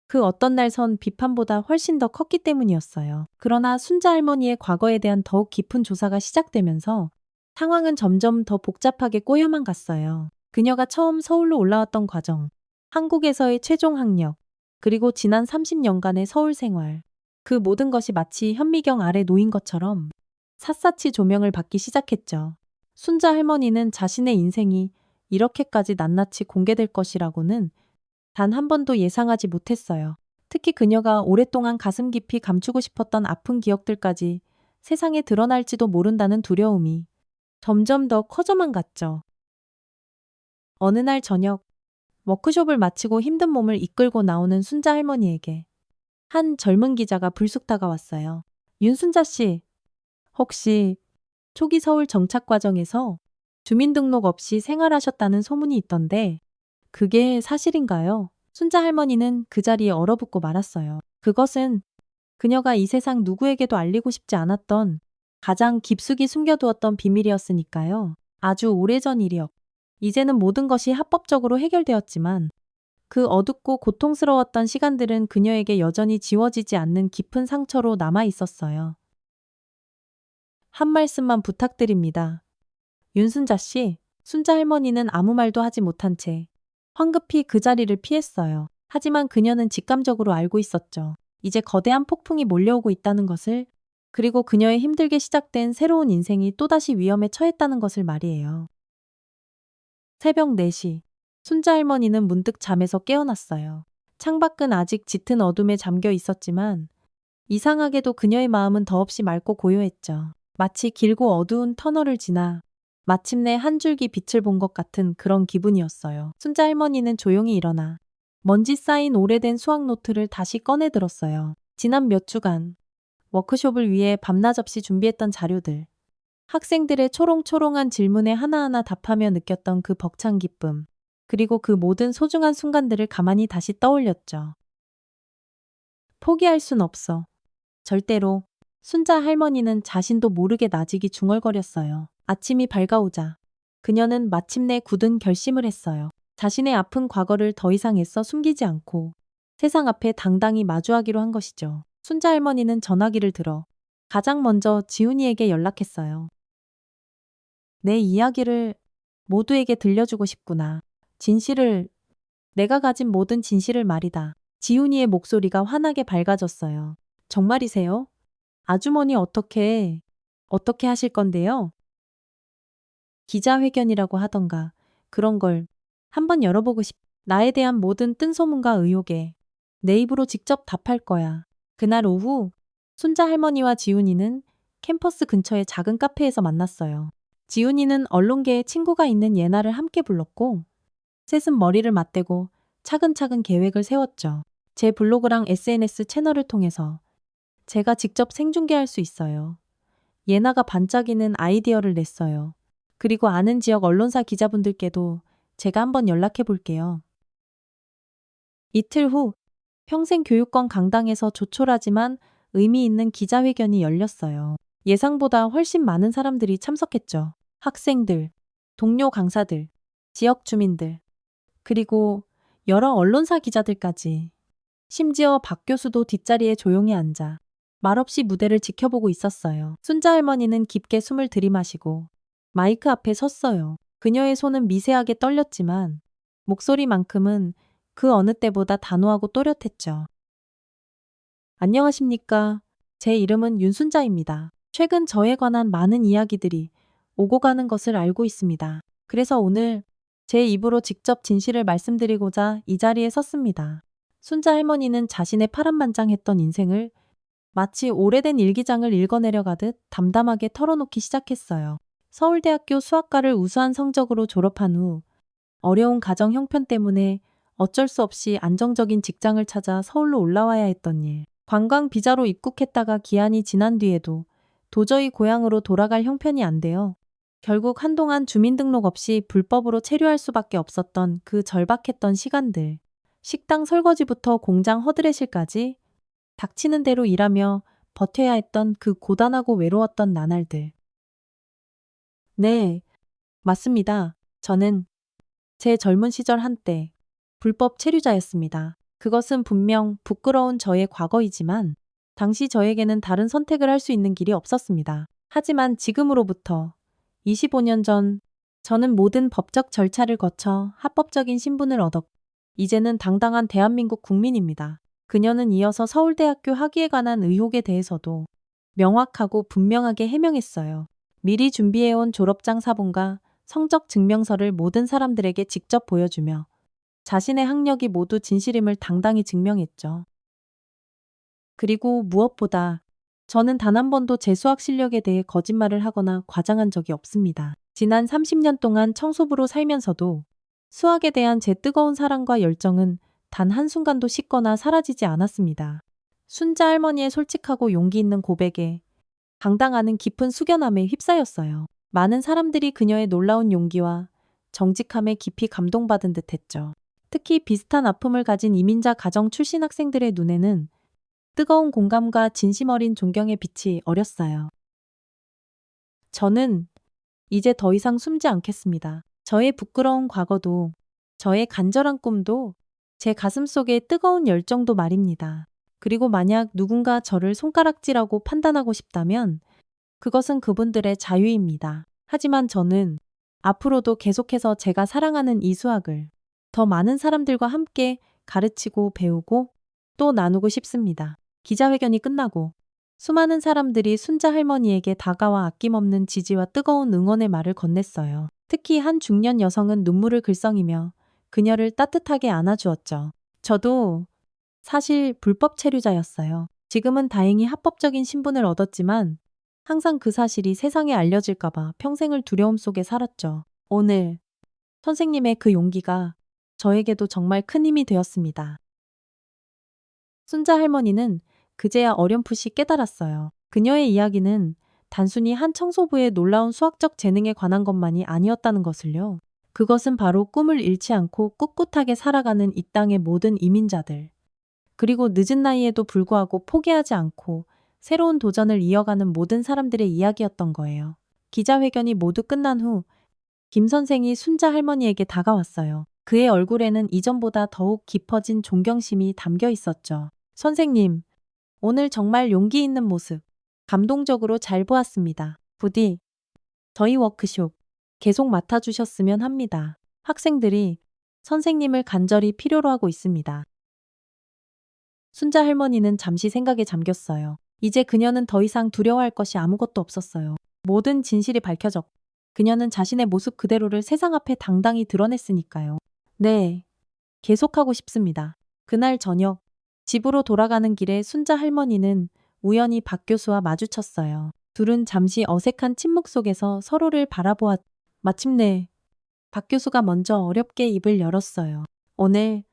그 어떤 날 선 비판보다 훨씬 더 컸기 때문이었어요. 그러나 순자 할머니의 과거에 대한 더욱 깊은 조사가 시작되면서 상황은 점점 더 복잡하게 꼬여만 갔어요. 그녀가 처음 서울로 올라왔던 과정, 한국에서의 최종 학력, 그리고 지난 30년간의 서울 생활. 그 모든 것이 마치 현미경 아래 놓인 것처럼 샅샅이 조명을 받기 시작했죠. 순자 할머니는 자신의 인생이 이렇게까지 낱낱이 공개될 것이라고는 단 한 번도 예상하지 못했어요. 특히 그녀가 오랫동안 가슴 깊이 감추고 싶었던 아픈 기억들까지 세상에 드러날지도 모른다는 두려움이 점점 더 커져만 갔죠. 어느 날 저녁, 워크숍을 마치고 힘든 몸을 이끌고 나오는 순자 할머니에게 한 젊은 기자가 불쑥 다가왔어요. 윤순자 씨, 혹시 초기 서울 정착 과정에서 주민등록 없이 생활하셨다는 소문이 있던데 그게 사실인가요? 순자 할머니는 그 자리에 얼어붙고 말았어요. 그것은 그녀가 이 세상 누구에게도 알리고 싶지 않았던 가장 깊숙이 숨겨두었던 비밀이었으니까요. 아주 오래전 일이었고 이제는 모든 것이 합법적으로 해결되었지만 그 어둡고 고통스러웠던 시간들은 그녀에게 여전히 지워지지 않는 깊은 상처로 남아 있었어요. 한 말씀만 부탁드립니다. 윤순자 씨, 순자 할머니는 아무 말도 하지 못한 채 황급히 그 자리를 피했어요. 하지만 그녀는 직감적으로 알고 있었죠. 이제 거대한 폭풍이 몰려오고 있다는 것을, 그리고 그녀의 힘들게 시작된 새로운 인생이 또다시 위험에 처했다는 것을 말이에요. 새벽 4시, 순자 할머니는 문득 잠에서 깨어났어요. 창밖은 아직 짙은 어둠에 잠겨 있었지만 이상하게도 그녀의 마음은 더없이 맑고 고요했죠. 마치 길고 어두운 터널을 지나 마침내 한 줄기 빛을 본 것 같은 그런 기분이었어요. 순자 할머니는 조용히 일어나 먼지 쌓인 오래된 수학 노트를 다시 꺼내 들었어요. 지난 몇 주간 워크숍을 위해 밤낮 없이 준비했던 자료들, 학생들의 초롱초롱한 질문에 하나하나 답하며 느꼈던 그 벅찬 기쁨, 그리고 그 모든 소중한 순간들을 가만히 다시 떠올렸죠. 포기할 순 없어. 절대로. 순자 할머니는 자신도 모르게 나직이 중얼거렸어요. 아침이 밝아오자 그녀는 마침내 굳은 결심을 했어요. 자신의 아픈 과거를 더 이상 애써 숨기지 않고 세상 앞에 당당히 마주하기로 한 것이죠. 순자 할머니는 전화기를 들어 가장 먼저 지훈이에게 연락했어요. 내 이야기를 모두에게 들려주고 싶구나. 진실을, 내가 가진 모든 진실을 말이다. 지훈이의 목소리가 환하게 밝아졌어요. 정말이세요? 아주머니 어떻게 하실 건데요? 기자회견이라고 하던가 그런 걸 한번 열어보고 싶. 나에 대한 모든 뜬소문과 의혹에 내 입으로 직접 답할 거야. 그날 오후 순자 할머니와 지훈이는 캠퍼스 근처의 작은 카페에서 만났어요. 지훈이는 언론계에 친구가 있는 예나를 함께 불렀고 셋은 머리를 맞대고 차근차근 계획을 세웠죠. 제 블로그랑 SNS 채널을 통해서 제가 직접 생중계할 수 있어요. 예나가 반짝이는 아이디어를 냈어요. 그리고 아는 지역 언론사 기자분들께도 제가 한번 연락해 볼게요. 이틀 후 평생교육권 강당에서 조촐하지만 의미 있는 기자회견이 열렸어요. 예상보다 훨씬 많은 사람들이 참석했죠. 학생들, 동료 강사들, 지역 주민들, 그리고 여러 언론사 기자들까지. 심지어 박 교수도 뒷자리에 조용히 앉아 말없이 무대를 지켜보고 있었어요. 순자 할머니는 깊게 숨을 들이마시고 마이크 앞에 섰어요. 그녀의 손은 미세하게 떨렸지만 목소리만큼은 그 어느 때보다 단호하고 또렷했죠. 안녕하십니까. 제 이름은 윤순자입니다. 최근 저에 관한 많은 이야기들이 오고 가는 것을 알고 있습니다. 그래서 오늘 제 입으로 직접 진실을 말씀드리고자 이 자리에 섰습니다. 순자 할머니는 자신의 파란만장했던 인생을 마치 오래된 일기장을 읽어내려가듯 담담하게 털어놓기 시작했어요. 서울대학교 수학과를 우수한 성적으로 졸업한 후 어려운 가정 형편 때문에 어쩔 수 없이 안정적인 직장을 찾아 서울로 올라와야 했던 일. 관광 비자로 입국했다가 기한이 지난 뒤에도 도저히 고향으로 돌아갈 형편이 안 돼요. 결국 한동안 주민등록 없이 불법으로 체류할 수밖에 없었던 그 절박했던 시간들. 식당 설거지부터 공장 허드레실까지 닥치는 대로 일하며 버텨야 했던 그 고단하고 외로웠던 나날들. 네, 맞습니다. 저는 제 젊은 시절 한때 불법 체류자였습니다. 그것은 분명 부끄러운 저의 과거이지만 당시 저에게는 다른 선택을 할 수 있는 길이 없었습니다. 하지만 지금으로부터 25년 전 저는 모든 법적 절차를 거쳐 합법적인 신분을 얻었고 이제는 당당한 대한민국 국민입니다. 그녀는 이어서 서울대학교 학위에 관한 의혹에 대해서도 명확하고 분명하게 해명했어요. 미리 준비해온 졸업장 사본과 성적 증명서를 모든 사람들에게 직접 보여주며 자신의 학력이 모두 진실임을 당당히 증명했죠. 그리고 무엇보다 저는 단 한 번도 제 수학 실력에 대해 거짓말을 하거나 과장한 적이 없습니다. 지난 30년 동안 청소부로 살면서도 수학에 대한 제 뜨거운 사랑과 열정은 단 한순간도 식거나 사라지지 않았습니다. 순자 할머니의 솔직하고 용기 있는 고백에 당당하는 깊은 숙연함에 휩싸였어요. 많은 사람들이 그녀의 놀라운 용기와 정직함에 깊이 감동받은 듯했죠. 특히 비슷한 아픔을 가진 이민자 가정 출신 학생들의 눈에는 뜨거운 공감과 진심 어린 존경의 빛이 어렸어요. 저는 이제 더 이상 숨지 않겠습니다. 저의 부끄러운 과거도, 저의 간절한 꿈도, 제 가슴 속의 뜨거운 열정도 말입니다. 그리고 만약 누군가 저를 손가락질하고 판단하고 싶다면 그것은 그분들의 자유입니다. 하지만 저는 앞으로도 계속해서 제가 사랑하는 이 수학을 더 많은 사람들과 함께 가르치고 배우고 또 나누고 싶습니다. 기자회견이 끝나고 수많은 사람들이 순자 할머니에게 다가와 아낌없는 지지와 뜨거운 응원의 말을 건넸어요. 특히 한 중년 여성은 눈물을 글썽이며 그녀를 따뜻하게 안아주었죠. 저도 사실 불법 체류자였어요. 지금은 다행히 합법적인 신분을 얻었지만 항상 그 사실이 세상에 알려질까봐 평생을 두려움 속에 살았죠. 오늘 선생님의 그 용기가 저에게도 정말 큰 힘이 되었습니다. 순자 할머니는 그제야 어렴풋이 깨달았어요. 그녀의 이야기는 단순히 한 청소부의 놀라운 수학적 재능에 관한 것만이 아니었다는 것을요. 그것은 바로 꿈을 잃지 않고 꿋꿋하게 살아가는 이 땅의 모든 이민자들, 그리고 늦은 나이에도 불구하고 포기하지 않고 새로운 도전을 이어가는 모든 사람들의 이야기였던 거예요. 기자회견이 모두 끝난 후 김 선생이 순자 할머니에게 다가왔어요. 그의 얼굴에는 이전보다 더욱 깊어진 존경심이 담겨 있었죠. 선생님, 오늘 정말 용기 있는 모습, 감동적으로 잘 보았습니다. 부디 저희 워크숍 계속 맡아주셨으면 합니다. 학생들이 선생님을 간절히 필요로 하고 있습니다. 순자 할머니는 잠시 생각에 잠겼어요. 이제 그녀는 더 이상 두려워할 것이 아무것도 없었어요. 모든 진실이 밝혀졌고 그녀는 자신의 모습 그대로를 세상 앞에 당당히 드러냈으니까요. 네, 계속하고 싶습니다. 그날 저녁, 집으로 돌아가는 길에 순자 할머니는 우연히 박 교수와 마주쳤어요. 둘은 잠시 어색한 침묵 속에서 서로를 바라보았. 마침내 박 교수가 먼저 어렵게 입을 열었어요. 오늘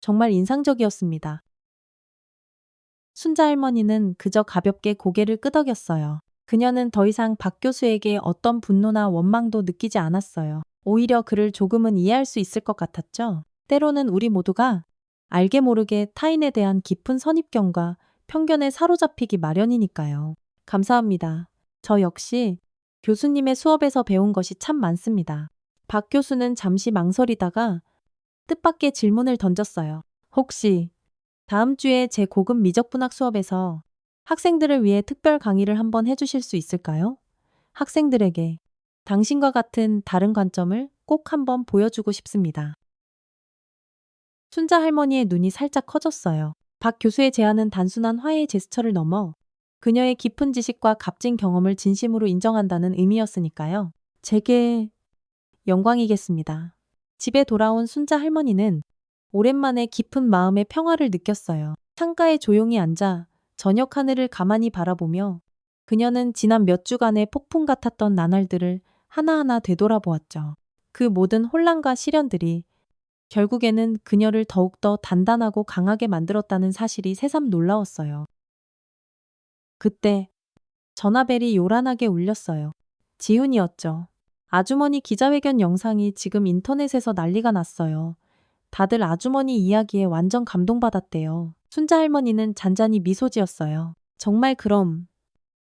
정말 인상적이었습니다. 순자 할머니는 그저 가볍게 고개를 끄덕였어요. 그녀는 더 이상 박 교수에게 어떤 분노나 원망도 느끼지 않았어요. 오히려 그를 조금은 이해할 수 있을 것 같았죠. 때로는 우리 모두가 알게 모르게 타인에 대한 깊은 선입견과 편견에 사로잡히기 마련이니까요. 감사합니다. 저 역시 교수님의 수업에서 배운 것이 참 많습니다. 박 교수는 잠시 망설이다가 뜻밖의 질문을 던졌어요. 혹시 다음 주에 제 고급 미적분학 수업에서 학생들을 위해 특별 강의를 한번 해주실 수 있을까요? 학생들에게 당신과 같은 다른 관점을 꼭 한번 보여주고 싶습니다. 순자 할머니의 눈이 살짝 커졌어요. 박 교수의 제안은 단순한 화해의 제스처를 넘어 그녀의 깊은 지식과 값진 경험을 진심으로 인정한다는 의미였으니까요. 제게 영광이겠습니다. 집에 돌아온 순자 할머니는 오랜만에 깊은 마음의 평화를 느꼈어요. 창가에 조용히 앉아 저녁 하늘을 가만히 바라보며 그녀는 지난 몇 주간의 폭풍 같았던 나날들을 하나하나 되돌아보았죠. 그 모든 혼란과 시련들이 결국에는 그녀를 더욱더 단단하고 강하게 만들었다는 사실이 새삼 놀라웠어요. 그때 전화벨이 요란하게 울렸어요. 지훈이었죠. 아주머니 기자회견 영상이 지금 인터넷에서 난리가 났어요. 다들 아주머니 이야기에 완전 감동받았대요. 순자 할머니는 잔잔히 미소 지었어요. 정말 그럼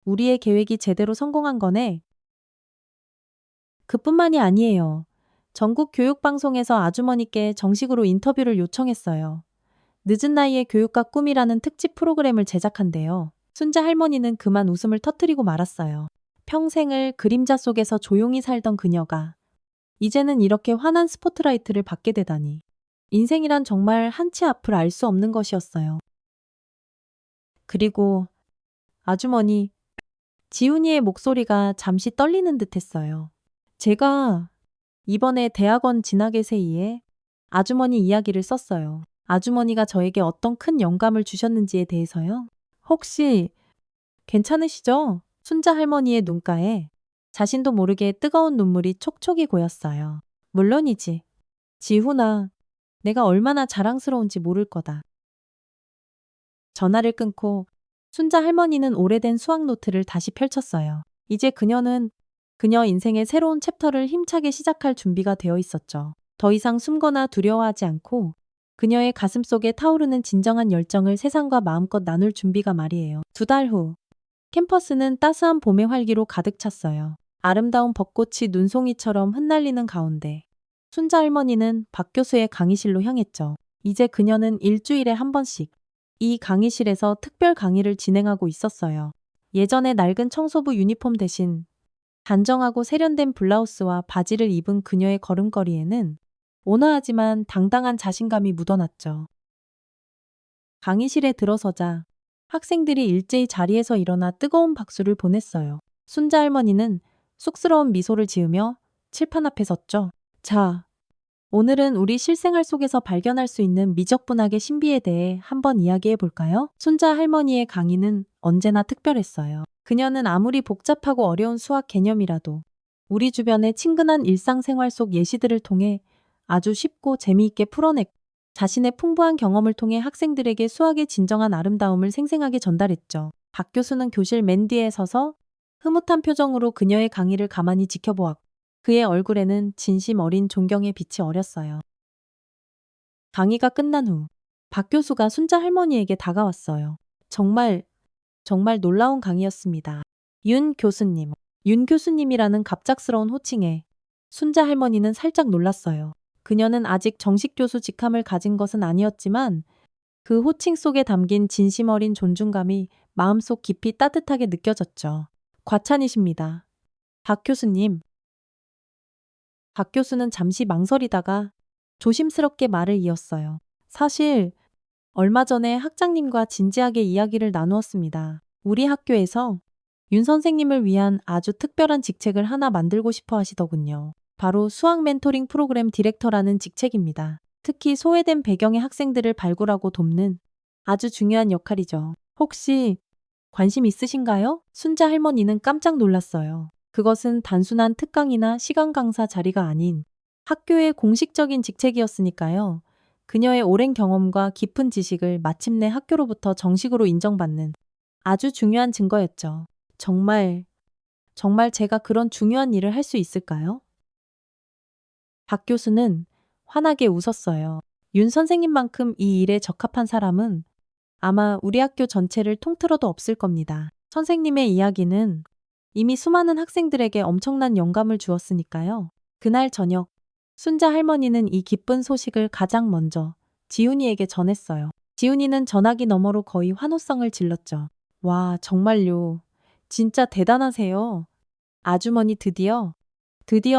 우리의 계획이 제대로 성공한 거네? 그뿐만이 아니에요. 전국 교육방송에서 아주머니께 정식으로 인터뷰를 요청했어요. 늦은 나이에 교육과 꿈이라는 특집 프로그램을 제작한대요. 순자 할머니는 그만 웃음을 터뜨리고 말았어요. 평생을 그림자 속에서 조용히 살던 그녀가 이제는 이렇게 환한 스포트라이트를 받게 되다니. 인생이란 정말 한치 앞을 알 수 없는 것이었어요. 그리고 아주머니, 지훈이의 목소리가 잠시 떨리는 듯 했어요. 제가 이번에 대학원 진학의 세이에 아주머니 이야기를 썼어요. 아주머니가 저에게 어떤 큰 영감을 주셨는지에 대해서요. 혹시 괜찮으시죠? 순자 할머니의 눈가에 자신도 모르게 뜨거운 눈물이 촉촉이 고였어요. 물론이지. 지훈아, 내가 얼마나 자랑스러운지 모를 거다. 전화를 끊고 순자 할머니는 오래된 수학 노트를 다시 펼쳤어요. 이제 그녀는 그녀 인생의 새로운 챕터를 힘차게 시작할 준비가 되어 있었죠. 더 이상 숨거나 두려워하지 않고 그녀의 가슴 속에 타오르는 진정한 열정을 세상과 마음껏 나눌 준비가 말이에요. 2달 후, 캠퍼스는 따스한 봄의 활기로 가득 찼어요. 아름다운 벚꽃이 눈송이처럼 흩날리는 가운데 순자 할머니는 박 교수의 강의실로 향했죠. 이제 그녀는 일주일에 한 번씩 이 강의실에서 특별 강의를 진행하고 있었어요. 예전의 낡은 청소부 유니폼 대신 단정하고 세련된 블라우스와 바지를 입은 그녀의 걸음걸이에는 온화하지만 당당한 자신감이 묻어났죠. 강의실에 들어서자 학생들이 일제히 자리에서 일어나 뜨거운 박수를 보냈어요. 순자 할머니는 쑥스러운 미소를 지으며 칠판 앞에 섰죠. 자, 오늘은 우리 실생활 속에서 발견할 수 있는 미적분학의 신비에 대해 한번 이야기해 볼까요? 순자 할머니의 강의는 언제나 특별했어요. 그녀는 아무리 복잡하고 어려운 수학 개념이라도 우리 주변의 친근한 일상생활 속 예시들을 통해 아주 쉽고 재미있게 풀어냈고 자신의 풍부한 경험을 통해 학생들에게 수학의 진정한 아름다움을 생생하게 전달했죠. 박 교수는 교실 맨 뒤에 서서 흐뭇한 표정으로 그녀의 강의를 가만히 지켜보았고 그의 얼굴에는 진심 어린 존경의 빛이 어렸어요. 강의가 끝난 후 박 교수가 순자 할머니에게 다가왔어요. 정말 놀라운 강의였습니다. 윤 교수님. 윤 교수님이라는 갑작스러운 호칭에 순자 할머니는 살짝 놀랐어요. 그녀는 아직 정식 교수 직함을 가진 것은 아니었지만 그 호칭 속에 담긴 진심 어린 존중감이 마음속 깊이 따뜻하게 느껴졌죠. 과찬이십니다. 박 교수님. 박 교수는 잠시 망설이다가 조심스럽게 말을 이었어요. 사실 얼마 전에 학장님과 진지하게 이야기를 나누었습니다. 우리 학교에서 윤 선생님을 위한 아주 특별한 직책을 하나 만들고 싶어 하시더군요. 바로 수학 멘토링 프로그램 디렉터라는 직책입니다. 특히 소외된 배경의 학생들을 발굴하고 돕는 아주 중요한 역할이죠. 혹시 관심 있으신가요? 순자 할머니는 깜짝 놀랐어요. 그것은 단순한 특강이나 시간 강사 자리가 아닌 학교의 공식적인 직책이었으니까요. 그녀의 오랜 경험과 깊은 지식을 마침내 학교로부터 정식으로 인정받는 아주 중요한 증거였죠. 정말 제가 그런 중요한 일을 할 수 있을까요? 박 교수는 환하게 웃었어요. 윤 선생님만큼 이 일에 적합한 사람은 아마 우리 학교 전체를 통틀어도 없을 겁니다. 선생님의 이야기는 이미 수많은 학생들에게 엄청난 영감을 주었으니까요. 그날 저녁, 순자 할머니는 이 기쁜 소식을 가장 먼저 지훈이에게 전했어요. 지훈이는 전화기 너머로 거의 환호성을 질렀죠. 와, 정말요. 진짜 대단하세요. 아주머니 드디어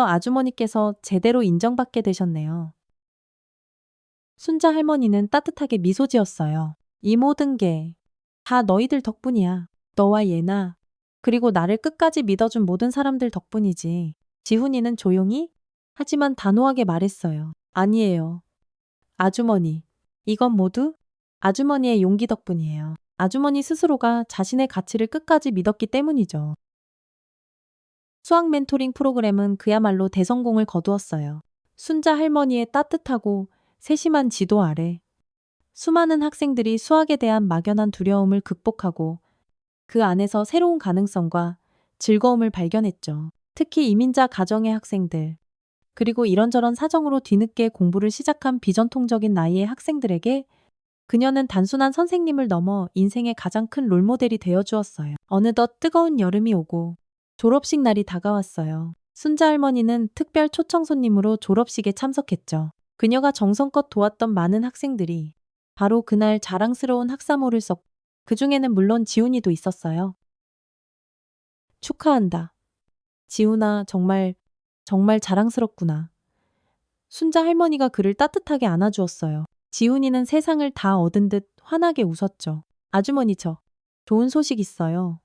아주머니께서 제대로 인정받게 되셨네요. 순자 할머니는 따뜻하게 미소 지었어요. 이 모든 게 다 너희들 덕분이야. 너와 예나, 그리고 나를 끝까지 믿어준 모든 사람들 덕분이지. 지훈이는 조용히 하지만 단호하게 말했어요. 아니에요. 아주머니. 이건 모두 아주머니의 용기 덕분이에요. 아주머니 스스로가 자신의 가치를 끝까지 믿었기 때문이죠. 수학 멘토링 프로그램은 그야말로 대성공을 거두었어요. 순자 할머니의 따뜻하고 세심한 지도 아래 수많은 학생들이 수학에 대한 막연한 두려움을 극복하고 그 안에서 새로운 가능성과 즐거움을 발견했죠. 특히 이민자 가정의 학생들, 그리고 이런저런 사정으로 뒤늦게 공부를 시작한 비전통적인 나이의 학생들에게 그녀는 단순한 선생님을 넘어 인생의 가장 큰 롤모델이 되어 주었어요. 어느덧 뜨거운 여름이 오고 졸업식 날이 다가왔어요. 순자 할머니는 특별 초청 손님으로 졸업식에 참석했죠. 그녀가 정성껏 도왔던 많은 학생들이 바로 그날 자랑스러운 학사모를 썼고 그 중에는 물론 지훈이도 있었어요. 축하한다. 지훈아, 정말 자랑스럽구나. 순자 할머니가 그를 따뜻하게 안아주었어요. 지훈이는 세상을 다 얻은 듯 환하게 웃었죠. 아주머니 좋은 소식 있어요.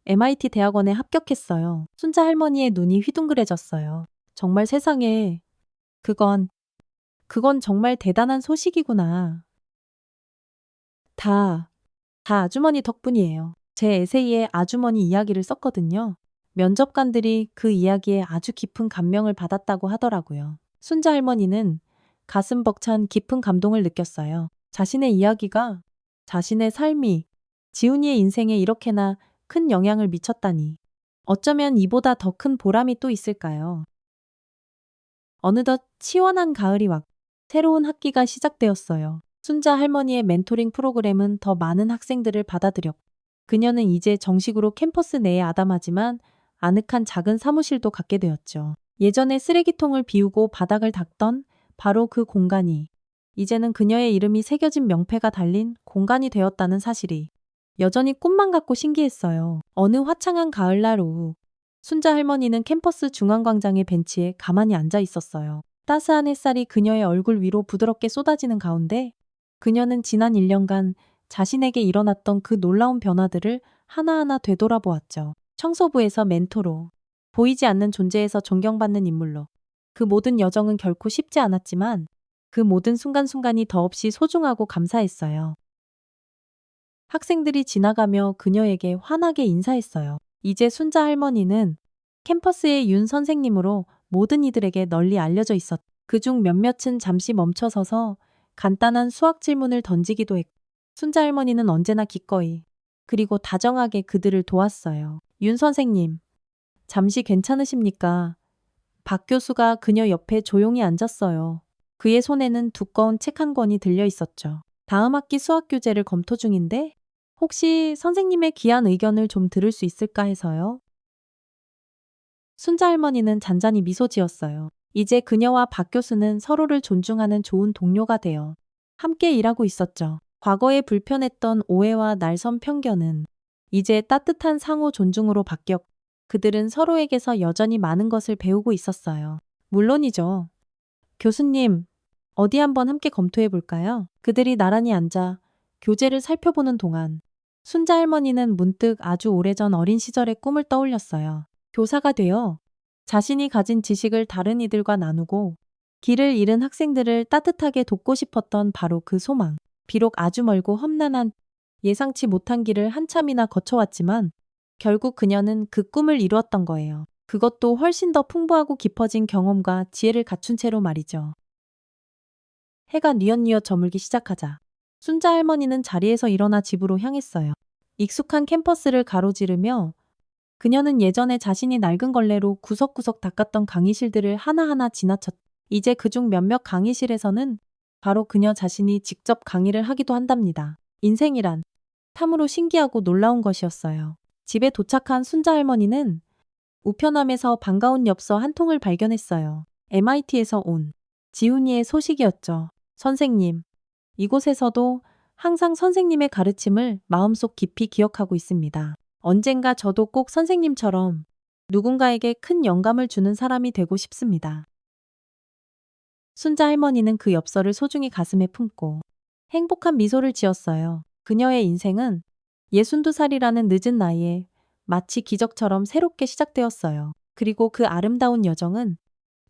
MIT 대학원에 합격했어요. 순자 할머니의 눈이 휘둥그레졌어요. 정말 세상에, 그건 정말 대단한 소식이구나. 다 아주머니 덕분이에요. 제 에세이에 아주머니 이야기를 썼거든요. 면접관들이 그 이야기에 아주 깊은 감명을 받았다고 하더라고요. 순자 할머니는 가슴 벅찬 깊은 감동을 느꼈어요. 자신의 이야기가, 자신의 삶이 지훈이의 인생에 이렇게나 큰 영향을 미쳤다니. 어쩌면 이보다 더 큰 보람이 또 있을까요? 어느덧 시원한 가을이 왔고 새로운 학기가 시작되었어요. 순자 할머니의 멘토링 프로그램은 더 많은 학생들을 받아들였고 그녀는 이제 정식으로 캠퍼스 내에 아담하지만 아늑한 작은 사무실도 갖게 되었죠. 예전에 쓰레기통을 비우고 바닥을 닦던 바로 그 공간이 이제는 그녀의 이름이 새겨진 명패가 달린 공간이 되었다는 사실이 여전히 꿈만 같고 신기했어요. 어느 화창한 가을날 오후 순자 할머니는 캠퍼스 중앙광장의 벤치에 가만히 앉아 있었어요. 따스한 햇살이 그녀의 얼굴 위로 부드럽게 쏟아지는 가운데 그녀는 지난 1년간 자신에게 일어났던 그 놀라운 변화들을 하나하나 되돌아보았죠. 청소부에서 멘토로, 보이지 않는 존재에서 존경받는 인물로. 그 모든 여정은 결코 쉽지 않았지만 그 모든 순간순간이 더없이 소중하고 감사했어요. 학생들이 지나가며 그녀에게 환하게 인사했어요. 이제 순자 할머니는 캠퍼스의 윤 선생님으로 모든 이들에게 널리 알려져 있었. 그중 몇몇은 잠시 멈춰서서 간단한 수학 질문을 던지기도 했고 순자 할머니는 언제나 기꺼이 그리고 다정하게 그들을 도왔어요. 윤 선생님, 잠시 괜찮으십니까? 박 교수가 그녀 옆에 조용히 앉았어요. 그의 손에는 두꺼운 책 한 권이 들려 있었죠. 다음 학기 수학 교재를 검토 중인데 혹시 선생님의 귀한 의견을 좀 들을 수 있을까 해서요. 순자 할머니는 잔잔히 미소 지었어요. 이제 그녀와 박 교수는 서로를 존중하는 좋은 동료가 되어 함께 일하고 있었죠. 과거에 불편했던 오해와 날선 편견은 이제 따뜻한 상호 존중으로 바뀌었고 그들은 서로에게서 여전히 많은 것을 배우고 있었어요. 물론이죠. 교수님, 어디 한번 함께 검토해 볼까요? 그들이 나란히 앉아 교재를 살펴보는 동안 순자 할머니는 문득 아주 오래전 어린 시절의 꿈을 떠올렸어요. 교사가 되어 자신이 가진 지식을 다른 이들과 나누고 길을 잃은 학생들을 따뜻하게 돕고 싶었던 바로 그 소망. 비록 아주 멀고 험난한 예상치 못한 길을 한참이나 거쳐왔지만 결국 그녀는 그 꿈을 이루었던 거예요. 그것도 훨씬 더 풍부하고 깊어진 경험과 지혜를 갖춘 채로 말이죠. 해가 뉘엿뉘엿 저물기 시작하자 순자 할머니는 자리에서 일어나 집으로 향했어요. 익숙한 캠퍼스를 가로지르며 그녀는 예전에 자신이 낡은 걸레로 구석구석 닦았던 강의실들을 하나하나 지나쳤다. 이제 그중 몇몇 강의실에서는 바로 그녀 자신이 직접 강의를 하기도 한답니다. 인생이란 참으로 신기하고 놀라운 것이었어요. 집에 도착한 순자 할머니는 우편함에서 반가운 엽서 한 통을 발견했어요. MIT에서 온 지훈이의 소식이었죠. 선생님, 이곳에서도 항상 선생님의 가르침을 마음속 깊이 기억하고 있습니다. 언젠가 저도 꼭 선생님처럼 누군가에게 큰 영감을 주는 사람이 되고 싶습니다. 순자 할머니는 그 엽서를 소중히 가슴에 품고 행복한 미소를 지었어요. 그녀의 인생은 62살이라는 늦은 나이에 마치 기적처럼 새롭게 시작되었어요. 그리고 그 아름다운 여정은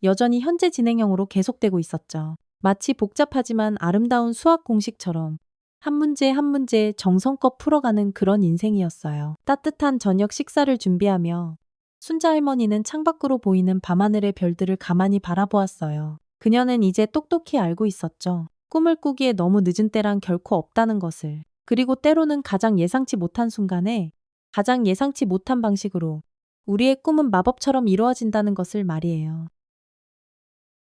여전히 현재 진행형으로 계속되고 있었죠. 마치 복잡하지만 아름다운 수학 공식처럼 한 문제 한 문제 정성껏 풀어가는 그런 인생이었어요. 따뜻한 저녁 식사를 준비하며 순자 할머니는 창밖으로 보이는 밤하늘의 별들을 가만히 바라보았어요. 그녀는 이제 똑똑히 알고 있었죠. 꿈을 꾸기에 너무 늦은 때란 결코 없다는 것을. 그리고 때로는 가장 예상치 못한 순간에 가장 예상치 못한 방식으로 우리의 꿈은 마법처럼 이루어진다는 것을 말이에요.